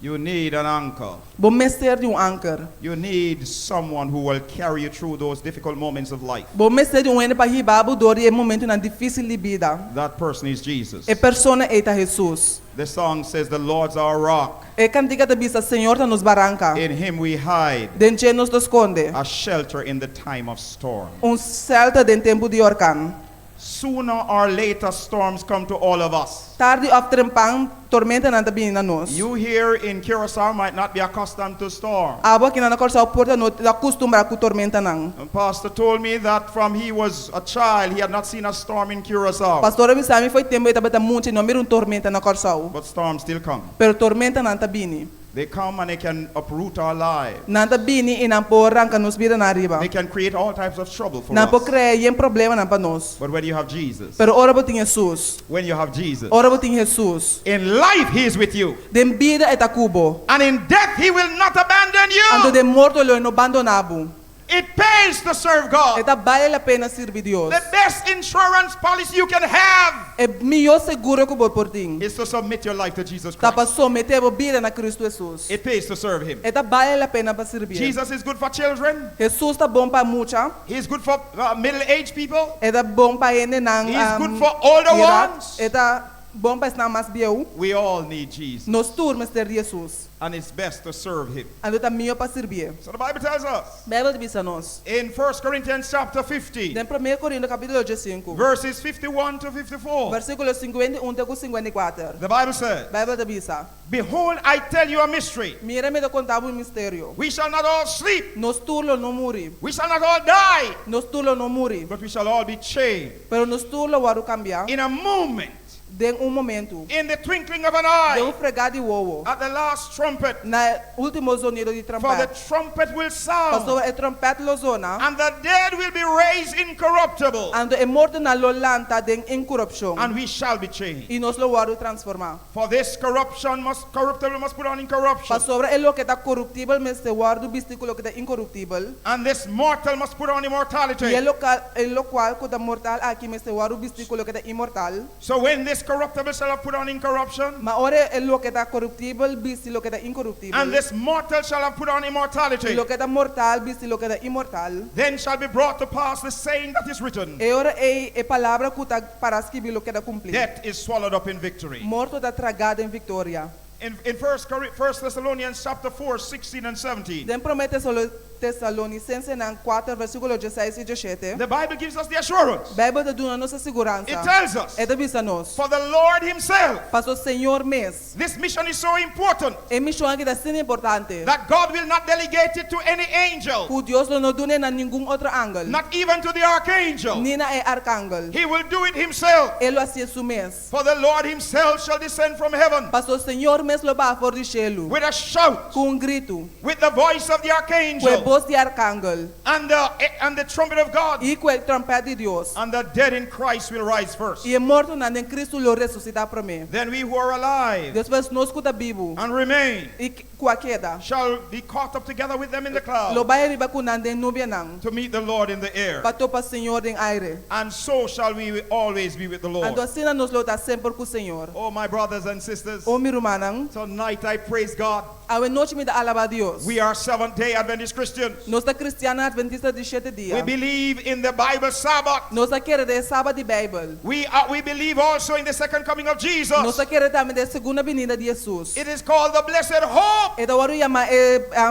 You need an anchor. Bom mestre de anchor. You need someone who will carry you through those difficult moments of life. Bom mestre de ene pa hibabo dori e momento na difícil de vida. That person is Jesus. E persona eta Jesus. The song says, the Lord's our rock. E cantica da bisa Senhor ta nos barranca. In him we hide. Dentro nos esconde. A shelter in the time of storm. Celta den tempo de orcan. Sooner or later storms come to all of us. Tarde ou temprano tormenta na tabi na nos. You here in Curacao might not be accustomed to storm. Abo que na Curacao porta no acostumar com tormenta nang. And Pastor told me that from he was a child he had not seen a storm in Curacao. Pastor avisami foi tempo eta beta muito no meron tormenta na Curacao. But storms still come. Pero tormenta na tabini. They come and they can uproot our lives. Na tabini inampo arranca nos vida na arriba. They can create all types of trouble for Na po us. crea problema na pa nos. But when you have Jesus, Pero ora bo tinha Jesus. when you have Jesus, Ora bo tinha Jesus. in life he is with you. Den vida eta cubo. And in death he will not abandon Ando you. de morto lo no abandonabo. It pays to serve God. Eta vale la pena servir Dios. The best insurance policy you can have E melhor seguro que por ti. is to submit your life to Jesus Tá para Christ. someter a vida na Cristo Jesus. It pays to serve him. Eta vale la pena para servir. Jesus is good for children. Jesus tá bom para mucha. He's good for middle-aged people. Eta bom para ene nang He's good for older idade. ones. Eta bom para estar mais bieu. We all need Jesus. Nos turmas ter Jesus. And it's best to serve him. Ando tá melhor para servir. So the Bible tells us Bíblia diz a nós. in 1 Corinthians chapter 15, Den 1 Coríntios capítulo 5. verses 51 to 54, Versículo 51 até 54. the Bible says, Bíblia diz: behold, I tell you a mystery. Mira me contar um mistério. We shall not all sleep. Nos turlo não muri. We shall not all die. Nos turlo não muri. But we shall all be changed Pero nos turlo waru cambiar. in a moment, Den momento. in the twinkling of an De eye, fregar de ovo. at the last trumpet. Na último sonido de For the trompete. trumpet will Pastor, sound, é trompete lo zona. and the dead will be raised incorruptible, Ando é morto na lolanta den incorruption. and we shall be changed. E nós lo waru transformar. For this corruptible must put on incorruption, Pastor, é lo que tá corruptível, mas se waru bistículo que tá incorruptível. and this mortal must put on E immortality. é lo qual que tá mortal aqui, mas se waru bistículo que tá imortal. So when this corruptible shall have put on incorruption, Ma ora é lo que tá corruptível, bisti lo que tá incorruptível. and this mortal shall have put on E immortality, lo que tá mortal, bisti lo que tá imortal. then shall be brought to pass the saying that is written, E ora é palavra que tá para escrever lo que tá cumprir. death is swallowed up in victory. Morto tá tragado em vitória. In 1 Thessalonians chapter 4, 16 and 17, Den promete solo Tessalonicense na 4 versículo 16 e 17. the Bible gives us the assurance. Bíblia tá dando nossa segurança. It tells us, É da vista nós. for the Lord himself, Pastor Senhor mes. this mission is so important É missão aqui da sendo importante. that God will not delegate it to any angel, O Deus não dune na nenhum outro ângulo. not even to the archangel. Nem na é arcángel. He will do it himself. Ele assim su mes. For the Lord himself shall descend from heaven Pastor Senhor mes lo ba for de cielo. with a shout, Com grito. with the voice of the Com archangel, voz de arcángel. and the trumpet of God, E com o trompete de Deus. and the dead in Christ will rise first. E é morto na nem Cristo lo ressuscitar para mim. Then we who are alive Depois nós que tá vivo. and remain E com a queda. shall be caught up together with them in the Lo cloud vai riba com nandem nubia nang. to meet the Lord in the air. Pato pa Senhor em aire. And so shall we always be with the Ando Lord. assim nos lo tá sempre com o Senhor. Oh, my brothers and sisters, O mi rumanang. tonight I praise God. Awe noite me da alaba a Deus. We are Seventh-day Adventist Christians. Nós tá cristiana adventista de 7 We dias. believe in the Bible Sabbath. Nós tá querer de sábado de Bible. We believe also in the second coming of Nós Jesus. tá querer também de segunda vinda de Jesus. It is called the blessed hope. E da waru yama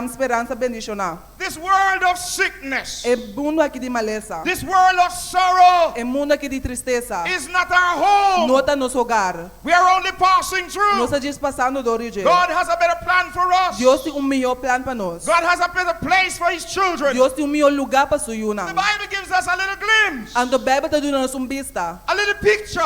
esperança bendicionar. This world of sickness, E mundo aqui de maleza. this world of sorrow E mundo aqui de tristeza. is not our home. Nota nos hogar. We are only passing Nós through. tá passando do origem. God has a better plan for us. Deus tem melhor plano para nós. God has a better place for his children. Deus tem melhor lugar para sua The yuna. Bible gives gives us a little glimpse, Ang the Bible ta duna nos vista, a little picture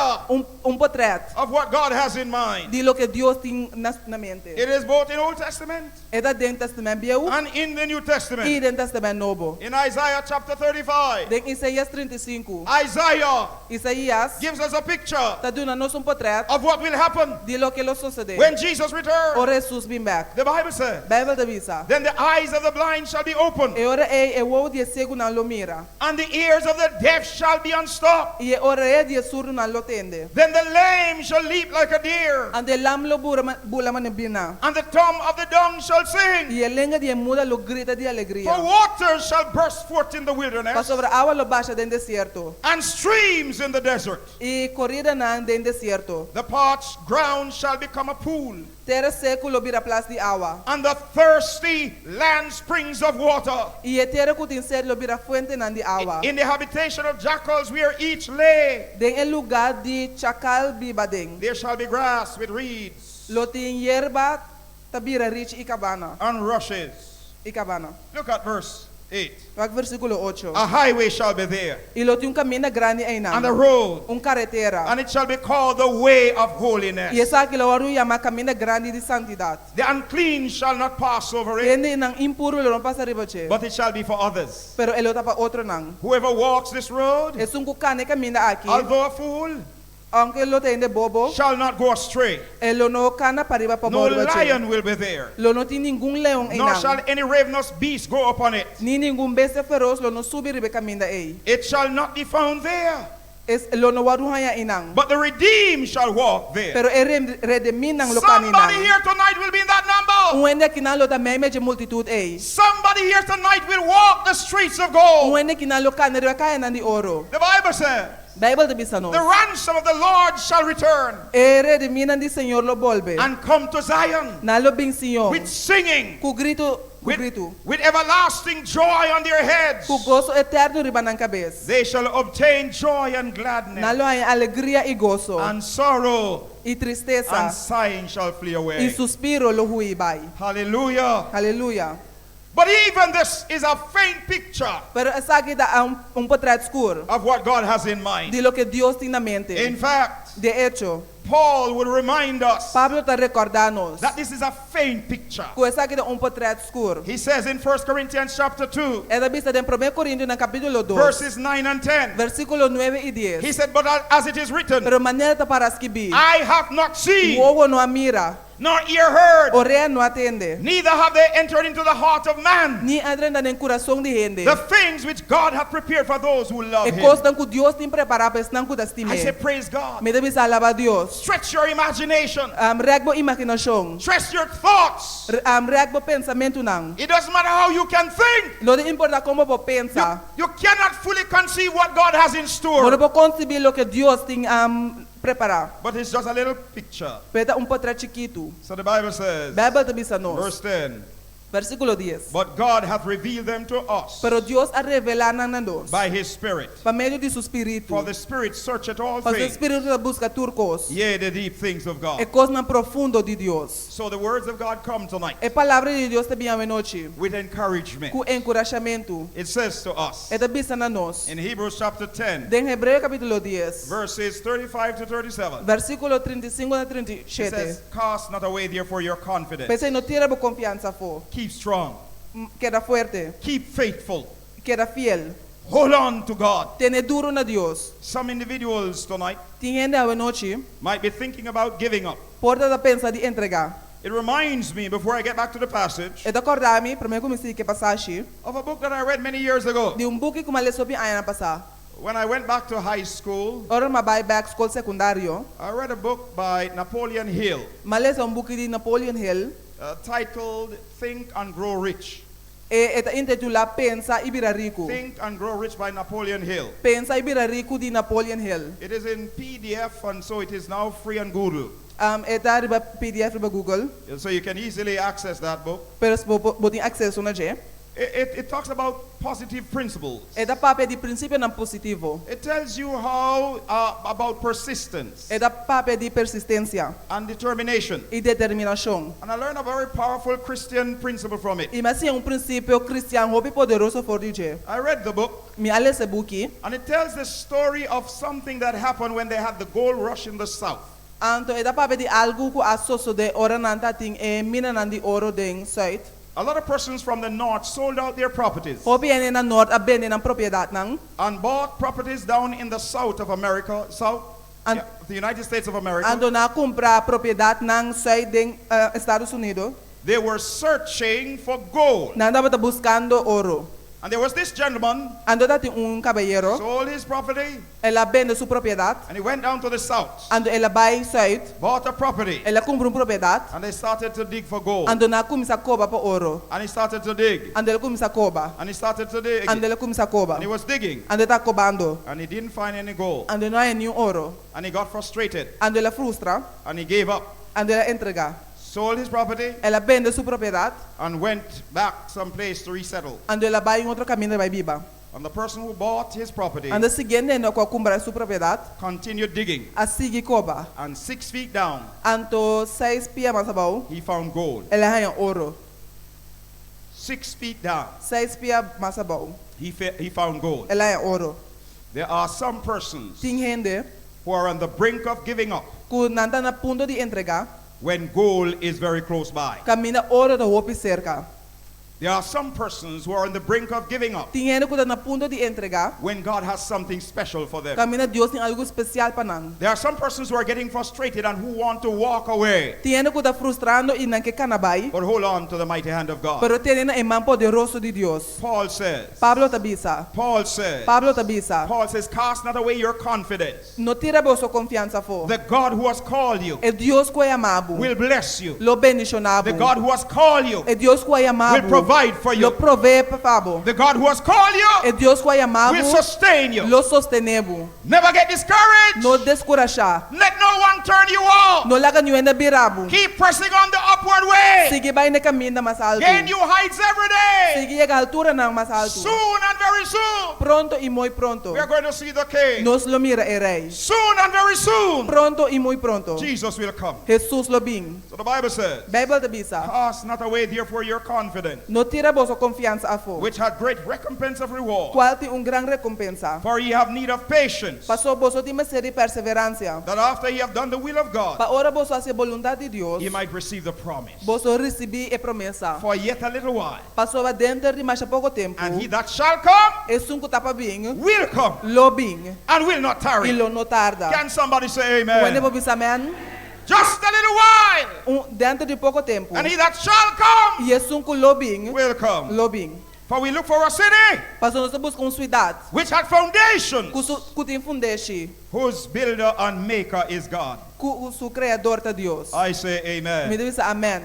portrait of what God has in mind. di lo que Dios tin na mente. It is both in Old Testament Eta den testament bieu and in the New e Testament. den testament novo. In Isaiah chapter 35, Den Isaías 35, Isaiah Isaías gives us a picture ta duna nos portrait of what will happen di lo que lo sucede. when Jesus returns. Ora Jesus bim back. The Bible says, Bible ta bisa. then the eyes of the blind shall be opened, E ora e wo di cego na lo mira. and the ears of the deaf shall be unstopped. E ora e di surdo na lo tende. Then the lame shall leap like a deer, Ande lam lo bula man bina. and the tongue of the dumb shall sing. E lenga di muda lo grita di For alegria. waters shall burst forth in the wilderness, Pa sobre agua lo baixa den desierto. and streams in the desert. E corrida na den desierto. The parched ground shall become a pool, Terra seco lo bira plas di agua. and the thirsty land springs of water. E a terra cutin sed lo bira fuente nan di agua. In the habitation of jackals where each lay, Den el lugar di chacal biba den. there shall be grass with reeds Lo tin yerba tabira rich i cabana. and rushes. I cabana. Look at verse 8. Wag versículo 8. A highway shall be there, E lo tin camina grande ay and a nan. road, Carretera. and it shall be called the way of E holiness. esa que lo waru llama camina grande di santidad. The unclean shall not pass over it, Tiende nang impuro lo pasa ribache. but it shall be for others. Pero elo tapa otro nang. Whoever walks this road, Es un kukane camina aquí. although a fool, Aunque lo tende bobo. shall not go astray. Elo no cana pariba pa No ribache. lion will be there, Lo no tiene ningún león ay nor nang. shall any ravenous beast go upon it. Ni ningún bestia feroz lo no subi ribe caminda ay. It shall not be found there, Es lo no waru haya inang. but the redeemed shall walk there. Pero redeminang lo Somebody kaninang. here tonight will be in that number. Uwende kinalo ta meme je multitud ay. Somebody here tonight will walk the streets of gold. Uwende kinalo kanere kaya nan di oro. The Bible says, Bible te bisa no. the ransom of the Lord shall return E rediminan di Señor lo volve. and come to Zion Nalo bing Sion. with singing, Ku grito, with, grito. with everlasting joy on their heads. Ku gozo eterno riba ng kabes. They shall obtain joy and gladness, Nalo ay alegria y gozo. and sorrow Y and tristeza. sighing shall flee Y away. suspiro lo huibay. Hallelujah. Hallelujah. But even this is a faint picture Pero esa kita un portrait escuro. of what God has in mind. De lo que Dios tiene na mente. In fact, De hecho, Paul would remind us Pablo ta recordanos. that this is a faint picture. Ku esa kita un portrait escuro. He says in 1 Corinthians chapter 2, Eda vista den 1 Corintios ng kapitulo 2. verses 9 and 10. Versículo 9 y He 10. said, but as it is written, Pero manera ta para escribir. I have not seen, Uovo no mira. nor ear heard, Orea no atende. neither have they entered into the heart of man Ni adren en corazón de gente. the things which God hath prepared for those who love E him. costan ku Dios tin prepara pes nang ku I say, dastime. praise God. Me debes alabar a Dios. Stretch your imagination. Reagbo imaginación. Stretch your thoughts. Reagbo pensamento nang. It doesn't matter how you can think. Lo de importa como po pensa. You cannot fully conceive what God has in store. Bueno po concebir lo que Dios tin prepara. But it's just a little picture. Peta un portrait chiquito. So the Bible says, Bible te bisa nos. verse 10, Versículo 10. but God hath revealed them to us Pero Dios ha revelado na nos. by his Spirit. Pa medio de su espíritu. For the Spirit searcheth all Pa su things, espíritu busca turcos. yea, the deep things of God. E cos na profundo de Dios. So the words of God come tonight E palabra de Dios te bien noche. with encouragement. Ku encorajamento. It says to us E te bisa na nos. in Hebrews chapter 10, Den Hebreo capítulo 10. verses 35 to 37. Versículo 35 a It 37. says, cast not away therefore your confidence. Pese no tira por confianza fo. Keep strong. Queda fuerte. Keep faithful. Queda fiel. Hold on to God. Tiene duro na Dios. Some individuals tonight Tiene a noche. might be thinking about giving up. Porta da pensa de entregar. It reminds me, before I get back to the passage, E da acordar-me, primeiro comecei que passaste, of a book that I read many years ago. de book que uma lesson pi aia na passar. When I went back to high school, Ora ma vai back school secundário. I read a book by Napoleon Hill Ma lesson book de Napoleon Hill. titled Think and Grow Rich. E ta intitula Pensa e vira rico. Think and Grow Rich by Napoleon Hill. Pensa e vira rico de Napoleon Hill. It is in PDF, and so it is now free on Google. E ta riba PDF riba Google. So you can easily access that book. Pero se botin acesso na je. It talks about positive principles. E da pape di princípio ng positivo. It tells you how about persistence E da pape di persistência and determination. e determinação. And I learned a very powerful Christian principle from it. E mas é princípio cristiano hobby poderoso for dizer. I read the book, Mi ale esse buki. and it tells the story of something that happened when they had the gold rush in the south. Anto e da pape di algo ku asoso de ora nanta ting e mina nandi oro ding site. A lot of persons from the north sold out their properties Hobby ene na north a bene ng propriedad nang. and bought properties down in the south of America, And- the United States of America. Ando na compra propriedad ng site ding Estados Unidos. They were searching for gold. Nanda bata buscando oro. And there was this gentleman, Ando dati caballero. sold his property, Ela vende su propriedad. and he went down to the south, Ando ela buy site. bought a property, Ela compra propriedad. and they started to dig for gold. Ando na kumisa koba pa oro. And he started to dig, Ando ela kumisa koba. and he started to dig, Ando ela kumisa koba. and he was digging, Ando ta kobando. and he didn't find any gold. Ando na yung oro. And he got frustrated, Ando ela frustra. and he gave up, Ando ela entrega. sold his property, Ela vende su propriedad. and went back someplace to resettle. Ando ela buy yung otro camino by biba. And the person who bought his property Ando siguiente no ko comprar su propriedad. continued digging, Asigi koba. and 6 feet down, Anto 6 pia masabaw. he found gold. Ela ha yung oro. 6 feet down, 6 pia masabaw. he found gold. Ela yung oro. There are some persons Ting hende. who are on the brink of giving up Kung nanta na punto di entrega. when goal is very close by. Kamina oro da hopi cerca. There are some persons who are on the brink of giving up Ting hende kuda na punto di entrega. when God has something special for them. Kamina Dios ni algo especial pa nang. There are some persons who are getting frustrated and who want to walk away. Ting hende kuda frustrando inang ke kanabay. But hold on to the mighty hand of God. Pero tiene na imam poderoso di Dios. Paul says, Pablo tabisa. Paul says, Pablo tabisa. Paul says, cast not away your confidence. No tira vosso confianza fo. The God who has called you E Dios ko amabu. will bless you. Lo bendicionabu. The God who has called you E Dios ko amabu. will provide for Lo you. provee pa fabo. The God who has called you E Dios ko amabu. will sustain you. Lo sostenebu. Never get discouraged. No descurasha. Let no one turn you off. No laga nyo na birabu. Keep pressing on the upward way. Sige bay na kamina mas alto. Gain new heights every day. Sige yung altura ng mas alto. Soon and very soon, Pronto y muy pronto. we are going to see the King. Nos lo mira erey. Soon and very soon, Pronto y muy pronto. Jesus will come. Jesus lo bing. So the Bible says, Bible tabisa. cast not away therefore your confidence, No tira vosso confianza afo. which had great recompense of reward. Qual ti gran recompensa. For ye have need of patience, Paso vosso ti meseri perseverancia. that after ye have done the will of God, Pa ora vosso hace voluntad de Dios. ye might receive the promise. Vosso recebi e promessa. For yet a little while, Paso va dentro de mais pouco tempo. and he that shall come E sunco tapa bing. will come Lo bing. and will not E tarry. lo no tarda. Can somebody say Quando amen? vou bisa man. Just a little while, Dentro de pouco tempo. and he that shall come E sunco lo bing. will come. Lo bing. For we look for a city Paso nós busca cidade. which had foundations, Ku tem fundeshi. whose builder and maker is God. Ku su criador ta Dios. I say Me amen. deve ser amém.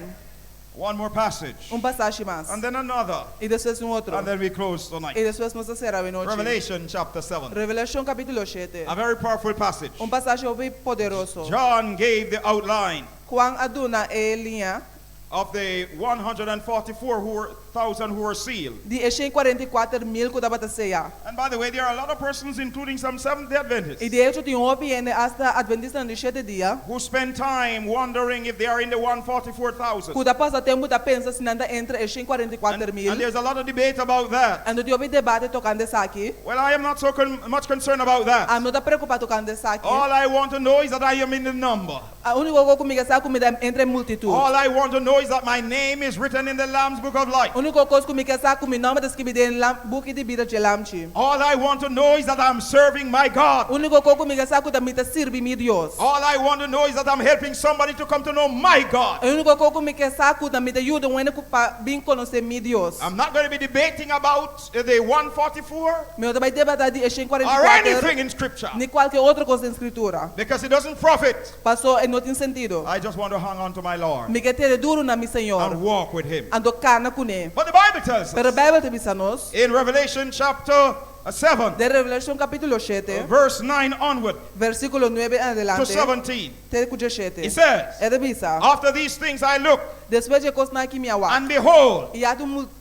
One more passage, Passagem mais. and then another, E depois outro. and then we close E tonight. depois nós será a noite. Revelation chapter 7, Revelação capítulo 7. a very powerful passage. Passagem bem poderoso. John gave the outline Quando aduna e linha of the 144,000 who were sealed. de 44,000 ku dapat ceia. And by the way, there are a lot of persons, including some Seventh-day Adventists, E de hecho tem ene hasta adventista no 7 dia. who spend time wondering if they are in the 144,000. Ku da passa tempo da pensa se nanda entre And 44,000. there's a lot of debate about that. Ando de debate tocando isso aqui. Well, I am not so much concerned about that. Ando da preocupado tocando isso aqui. All I want to know is that I am in the number. A único coisa comigo sa comida entre multitud. All I want to know is that my name is written in the Lamb's Book of Life. Único coisa comigo sa comi nome describida em book de vida de lamchi. All I want to know is that I'm serving my God. Único coisa comigo sa ku da mita sirvi mi Dios. All I want to know is that I'm helping somebody to come to know my God. Único coisa comigo sa ku da mita yuda wena ku pa bin conhecer mi Dios. I'm not going to be debating about the 144 Meu também debater de or 44. anything in Scripture, Ni qualquer outra coisa em escritura. because it doesn't profit. Passou e não tem sentido. I just want to hang on to my Lord Me que ter duro na mi Senhor. and walk with Him. Ando cana com ele. But the Bible tells Pero a us Bíblia te bisa nos. in Revelation chapter 7, de Revelación capítulo 7, verse 9 onward versículo 9 en to adelante, 17. te escuché 7. It says, É de bisa. after these things I looked, Después de coisa que me awa. and behold, E há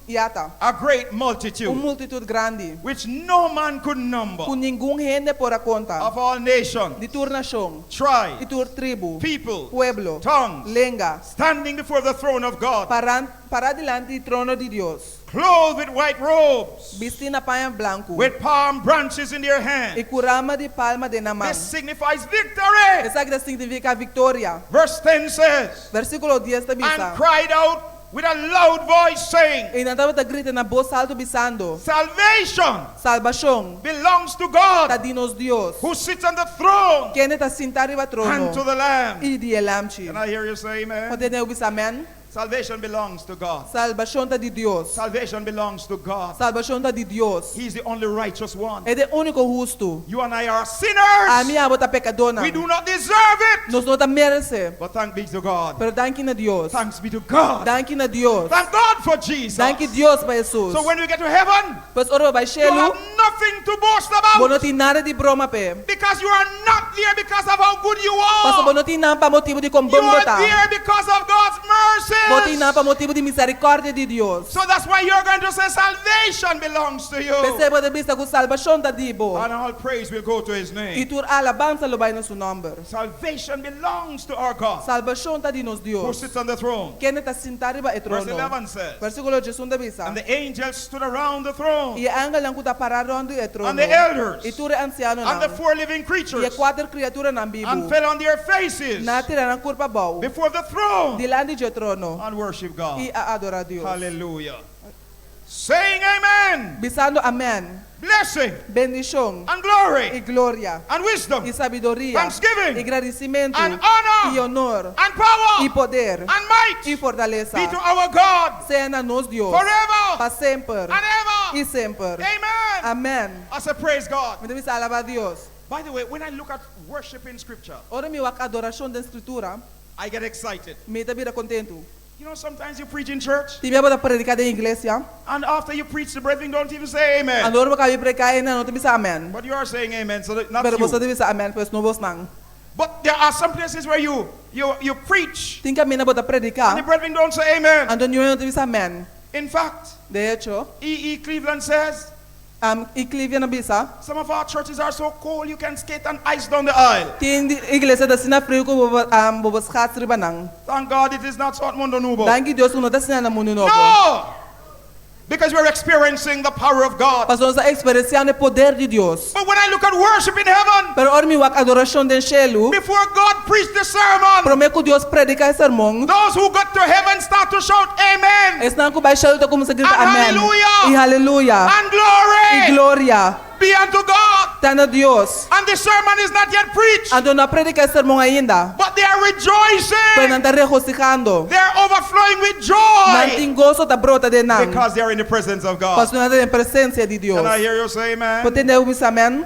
yata a great multitude, multitud grande, which no man could number, com nenhum gente por a conta, of all nations, de tur nação, e tribes, tur tribo, people, pueblo, tongues, lenga, standing before the throne of God, para delante do trono de Deus, clothed with white robes, vestindo a panha branco, with palm branches in their e hand. curama de palma de na mão. This signifies victory. Essa que significa vitória. Verse 10 says, Versículo 10 da and bisa. cried out with a loud voice, saying, E não estava grita na voz alto bisando. salvation Salvação belongs to está God, de nos Deus. who sits on the throne, Quem está sentado no and to trono the Lamb. e de elamchi. Can I hear you say amen? Pode não bisa amen? Salvation belongs to God. Salvação está de Deus. Salvation belongs to God. Salvação está de Deus. He's the only righteous one. É o único justo. You and I are A sinners. minha avó está pecadona. We do not deserve it. Nós não está merece. But thank be to God. Pero danke na Deus. Thanks be to God. Danke na Deus. Thank God for Jesus. Danke Deus para Jesus. So when we get to heaven, Pois ora vai you chelo. have nothing to boast Bo about, não tem nada de broma pe. because you are not there because of how good you Pasto bo are. não tem nada para motivo de como You bom are botar. there because of God's Bo tem nada mercy. para motivo de misericórdia de Deus. So that's why you're going to say salvation belongs to you. Perceba de vista que salvação está de bo. And all praise will go to his E name. tur alabança lo vai no seu nome. Salvation belongs to our God, Salvação está de nos who Deus. sits on the throne. Quem está sentado no Verse trono. 11 says, Versículo 11 da visa. and the angels stood around the throne, E angel ang kuta parado onde é trono. and the elders, E tur anciano and the na. four living E creatures, quatro criaturas na and Bibo. fell on their faces Na tira na curva bau. before the throne Dilante de trono. and worship God. E a adorar Deus. Hallelujah. Saying amen. Bisando amen. Blessing Bendição. and E glory glória. and wisdom E sabedoria. Thanksgiving. E agradecimento. and honor E honor. and power E poder. and might E fortaleza. be to our God Seja na nos Deus. forever Para sempre. and ever. E sempre. Amen. Amen. I say praise God. Me deve alabar Deus. By the way, when I look at worship in scripture, Ora mi wak adoração da escritura. I get excited. Me tá vira contento. You know, sometimes you preach in church, Tive a predicar da igreja. and after you preach, the brethren don't even say amen. Andor baka pregar e não te bisa amen. But you are saying amen, so that not Pero você you. deve bisa amen, pois não vos não. But there are some places where you preach, Tem que a mina bota and the predicar. brethren don't say amen. Andor não te bisa amen. In fact, De hecho, E.E. Cleveland says, e Clivia na bisa. some of our churches are so cold you can skate on ice down the aisle. Tem igreja da sina frio ko bobos khats ribanang. Thank God it is not so at Mundu Nobo. Danke Deus que não tá sina na mundo novo. No! Because we're experiencing the power of God. Pastor sa experienciando o poder de Deus. But when I look at worship in heaven, Pero ora mi wak adoração den cielo. before God preached the sermon, Prometo Deus predicar sermão. those who got to heaven start to shout amen Estão com baixo tá como se grita And amen. hallelujah. E hallelujah. and E glory glória. be unto God. Tá na Deus. And the sermon is not yet preached, Ando na predicar sermão ainda. but they are Pero rejoicing. não tá regocijando. They are overflowing with Não joy tem gozo da brota de não. because they are in the presence of God. Pastor não tem presença de Deus. Can I hear you say amen? Pode entender o amen?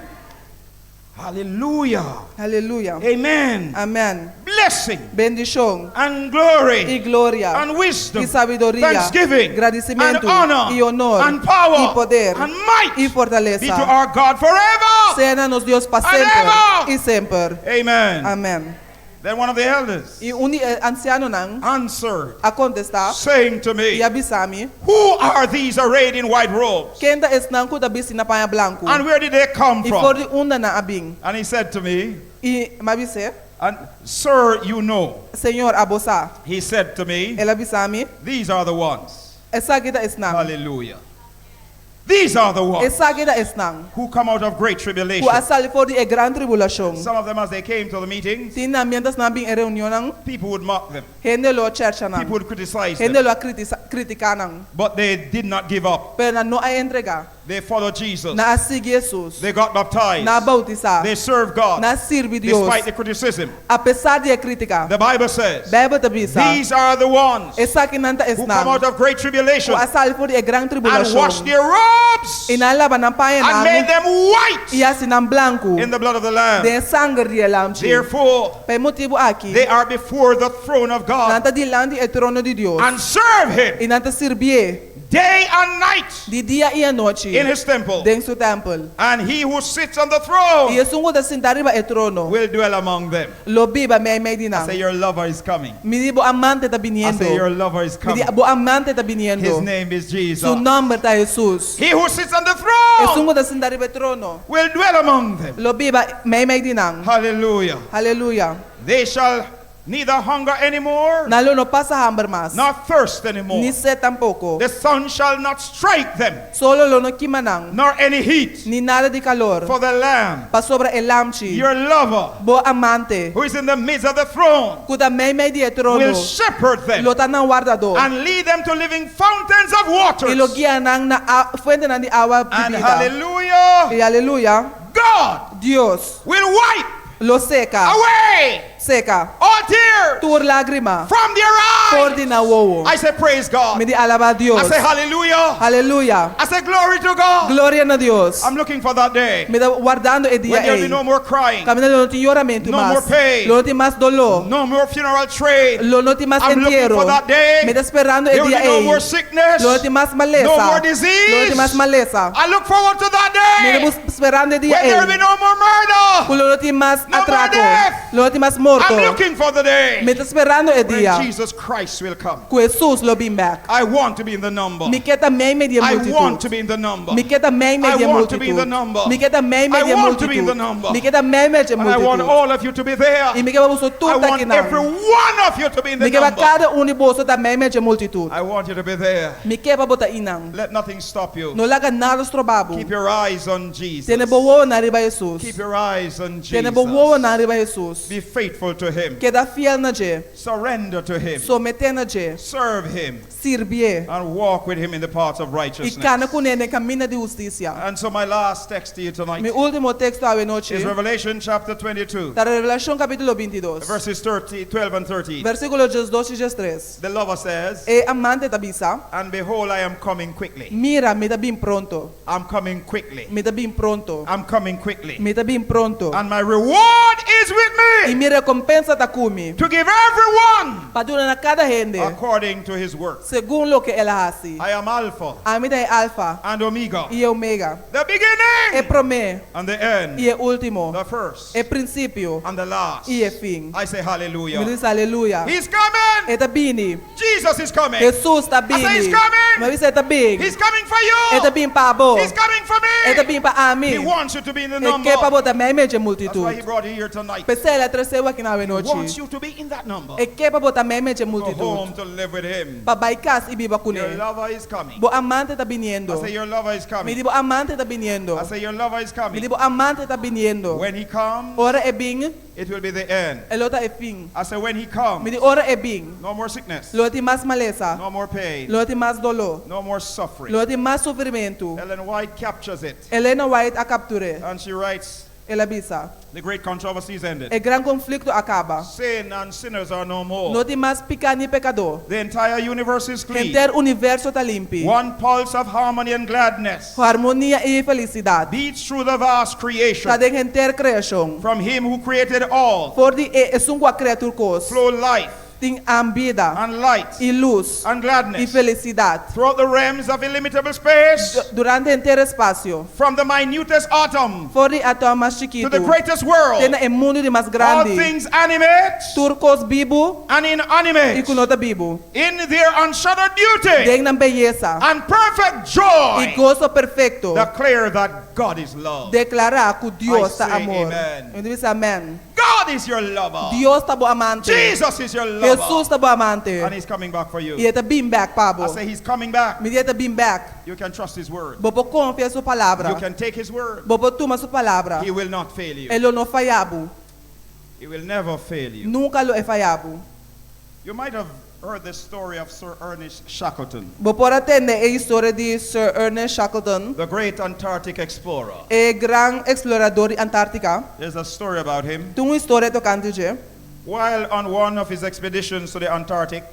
Hallelujah. Aleluia. Amen. Amém. Blessing Bendição. and glory E glória. and wisdom, E sabedoria. thanksgiving Agradecimento. and honor E honor. and power E poder. and might E be to fortaleza. our God forever. Seja nos Deus para And sempre. ever. E sempre. Amen. Amém. Then one of the elders E anciano não answered, a contestar. saying to me, E avisar-me. who are these arrayed in white robes? Quem da estão com a bisi na panha branco. And where did they come E for from? de unda na abing. And he said to me, E me avise. and sir, you know. Senhor abosa. He said to me, Ele avisar-me. these are the ones. Essa aqui da estão. Hallelujah. These are the ones Essa aqui da estão. who come out of great O tribulation. asali for de grande tribulação. Some of them, as they came to the meetings, Tin ambientas na bing reunião não. people would mock them. Hende lo church não. People would criticize Hende them. lo criticar não. But they did not give up. Pero não a entregar. They followed Jesus. Na asig Jesus. They got baptized. Na bautizar. They served God Na sirve Deus. despite the criticism. Apesar de crítica. The Bible says, Bíblia te avisa. these are the ones Essa aqui não tá who come out estão. of great tribulation O asali for de grande and tribulação. washed their robes E na lava na panha and made não. them white E assim na branco. in the blood of the Lamb. De sangue de lamchi. Therefore, Por motivo aqui. they are before the throne of God Nanta dilante o trono de Deus. and serve Him E nanta servir. day and night di dia e a noite, in his temple. dentro do templo. And he who sits on the throne E sungo da sentariba e trono, will dwell among them. lo biba may I dinang. say, your lover is coming. Mi di bo amante ta I biniendo. say, your lover is Mi di coming. bo amante ta His biniendo. name is Jesus. Su nome ta Jesus. He who sits on the E throne sungo da sentariba e trono, will dwell among them. lo biba may dinang. Hallelujah. Hallelujah. They shall neither hunger anymore, Nalo no pasa hambre mas. nor thirst anymore. Ni sed tampoco. The sun shall not strike them, Solo lo no kimanang. nor any heat. Ni nada de calor. For the Lamb, Pa sobre el lamchi. your lover, Bo amante. who is in the midst of the throne, Kuda may di e trono. will shepherd them Lo tanang guardador. and lead them to living fountains of waters. Y lo guían na fuente na di agua And bibida. hallelujah, Y aleluya. God Dios will wipe lo seca. away Seca. all tears Tur lágrima. from their Por eyes. di na wowo. I say, praise God. Me di alaba a Dios. I say, hallelujah. Aleluya. I say, glory to God. Gloria na Dios. I'm looking for that day Me da guardando e dia when there'll be e. no more crying, Kami na lo ti lloramento No mas. more pain. Lo ti mas dolo. no more funeral trade. Lo no ti mas I'm looking entierro. for that day. Me da esperando e There will dia be no more e. sickness, Lo ti mas malesa. no more Lo disease. ti mas malesa. I look forward to that Me da day bus esperando e dia when there will be e. no more murder. Kulo lo ti mas No more atraco. death. Lo ti mas morto. I'm looking for the day Me da esperando e when dia. Jesus Christ will come. Ku Jesus lo bim back. I want to be in the number. Mi queda me dia I want multitud. to be in the number. Mi queda me I dia want to be in the multitud. number. Mi queda me I dia want to be in the multitud. number. Mi queda me dia And I want multitud. all of you to be there. E mi queda buso I tudo want aqui every não. one of you to be in the Mi queda number. cada uniboso da me dia multitud. I want you to be there. Mi queda bota inang. Let nothing stop you. No laga nada strobabo. Keep your eyes on Jesus. Tiene bowo na riba Jesus. Keep your eyes on Tiene bowo Jesus. na riba Jesus. Be faithful to Him. Queda fiel na je. Surrender to Him. Someter na je. Serve Him. Sirvie. And walk with Him in the paths of E righteousness. cana com ele caminha de justiça. And so my last text to you tonight Mi último texto a noite. is Revelation chapter 22, Da Revelação capítulo 22. verses 12 and 13. Versículo 12 e 13. The lover says, E amante tabisa. and behold, I am coming quickly. Mira, me tá bem pronto. I'm coming quickly. Me tá bem pronto. I'm coming quickly. Me tá bem pronto. And my reward is with E me mi recompensa tá comigo. to give everyone Para dar a cada gente according to his work. segundo lo que ela hace. I am Alpha A mim é alfa and Omega, e omega. the É beginning promê and the end, e é último. the first É princípio and the last. e é fim. I say Me hallelujah. diz aleluia. He's coming. É tá bem. Jesus is coming. Jesus tá I bem. say he's coming. Mas isso é tá bem. He's coming for É tá you. bem para bo. He's coming for É tá me. bem para a mim. He wants you to be in the É number. que para botar mais de That's why he multitud. brought you here tonight. Pensei ela trazeu aqui na He wants noite. you to be in that number. É que para botar mais de Go multitud. home to live with him. Para baicar e viva com Your ele. lover is coming. Bo amante tá I viniendo. say your lover is Me coming. dibo amante tá viniendo. I say your lover is Me coming. dibo amante tá viniendo. When he comes, Ora é bem, it will be the end. elota é fim. I say when he Me comes, di ora é bem. no more sickness, Loti mais maleza. no more pain, Loti mais dolor. no more suffering. Loti mais sofrimento. Ellen White captures it Helena White a capture. and she writes, Ela bisa. the great controversy is ended. E gran conflicto acaba. Sin and sinners are no more. Loti mais picani pecador. The entire universe is clean. Enter universo tá limpo. One pulse of harmony and gladness Harmonia e felicidade. beats through the vast creation. Tá dentro enter criação. From him who created all, For di é sungwa criatura cos. flow life Tem ambida and light e luz and e gladness felicidade. throughout the realms of illimitable space, Durante inteiro espaço. from the minutest atom For di atom mais to chiquito. the greatest world. Tem o mundo de mais All grande. things animate Turcos bibo and e inanimate, kunota bibo. in their unshadowed beauty Tem na beleza and perfect e joy, gozo perfeito. declare that God is love. Declarar que Deus I está say amor. amen. Eu digo amém. God is your lover. Deus está bom amante. Jesus is your Jesus lover. está bom amante. And he's coming back for you. E está bem back, Pablo. I say he's coming back. Me dieta bem back. You can trust his word. Bobo confia sua You palavra. can take his word. Bobo toma sua palavra. He will not fail you. Ele não falhabo. He will never fail you. Nunca lo é falhabo. You might have heard the story of Sir Ernest Shackleton, Bobo pode atender a história de Sir Ernest Shackleton, the great Antarctic explorer. o grande explorador de Antártica. There's a story about him. Tem uma história tocante de While on one of his expeditions to the Antarctic,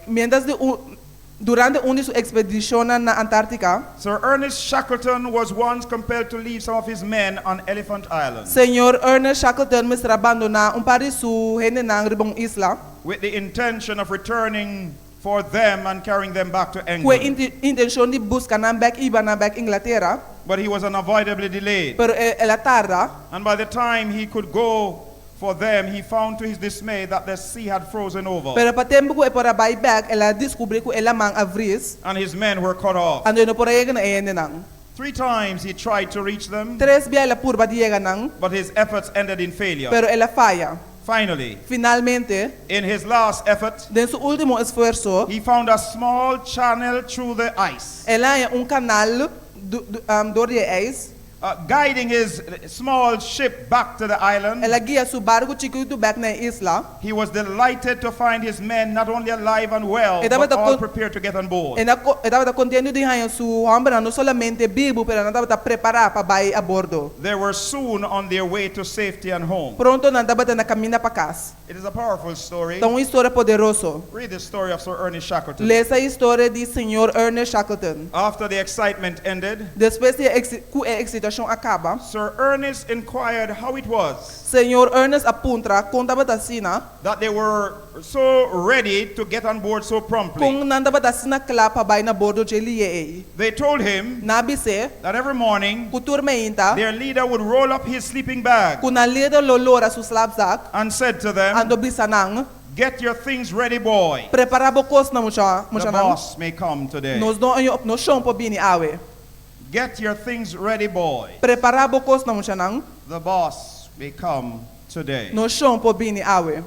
durante uma de suas expedições na Antártica, Sir Ernest Shackleton was once compelled to leave some of his men on Elephant Island Senhor Ernest Shackleton me abandonar par de sua gente na ribong isla, with the intention of returning for them and carrying them back to Kue England. intention di buscar na back iba na back Inglaterra, But he was unavoidably delayed. pero ela tarda. And by the time he could go for them, he found to his dismay that the sea had frozen over. Pero pa tempo ko e para buy back, ela descobri ko ela mang avris, And his men were cut off. ando no por ega na ene nang. 3 times he tried to reach them, Tres bia ela purba diega nang, but his efforts ended in failure. pero ela falla. Finally, Finalmente, in his last effort, den su último esfuerzo, he found a small channel through the ice, ela é canal door de ijs. guiding his small ship back to the island. Ela guia su barco chiquito back na isla. He was delighted to find his men not only alive and well, E but dapat all ako- prepared to get on board. E estava contendo de ganhar su homem não solamente vivo, pero não estava preparado para ir a bordo. They were soon on their way to safety and home. Pronto não estava na caminha para casa. It is a powerful story. Então uma história poderosa. Read the story of Sir Ernest Shackleton. Lê essa história de Sr. Ernest Shackleton. After the excitement ended, Depois que a excitação acaba, Sir Ernest inquired how it was Sr. Ernest apunta contava da sina, that they were so ready to get on board so promptly. kung não estava da sina clara para ir na bordo de ele. They told him Nabise, that every morning kuturma inta, their leader would roll up his sleeping bag kuna leda lolora su slabzak, and said to them, ando bisanang, "Get your things ready, boy. prepara bokos na The mucha nang. boss may come today. Nos do ayo no chão po bini awe. Get your things ready, boy. Prepara bokos na mucha nang. The boss may come today." No chão po bini awe.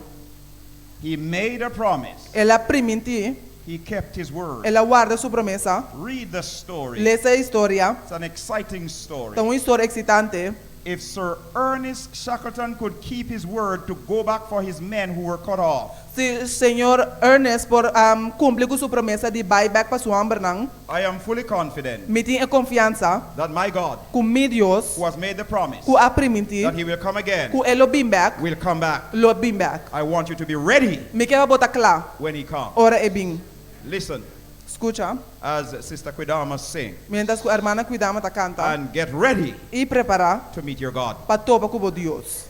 He made a promise. Ela priminti, He kept his word. ela guarda su promessa. Read the story. Lê essa história. It's an exciting story. Então uma história excitante. If Sir Ernest Shackleton could keep his word to go back for his men who were cut off, Se Sr. Ernest por cumprir com sua promessa de buyback para sua homem nang, I am fully confident me tem a confiança that my God, com mi Deus, who has made the promise com a priminti, that he will come again, com ele bim back, will come back. lo bim back. I want you to be ready Me quer botar claro, when he comes. ora é bem. Listen Escucha, as Sister Quidama sing, mientras que a hermana cuidama ta canta and get ready e preparar to meet your God. para topa com o Deus.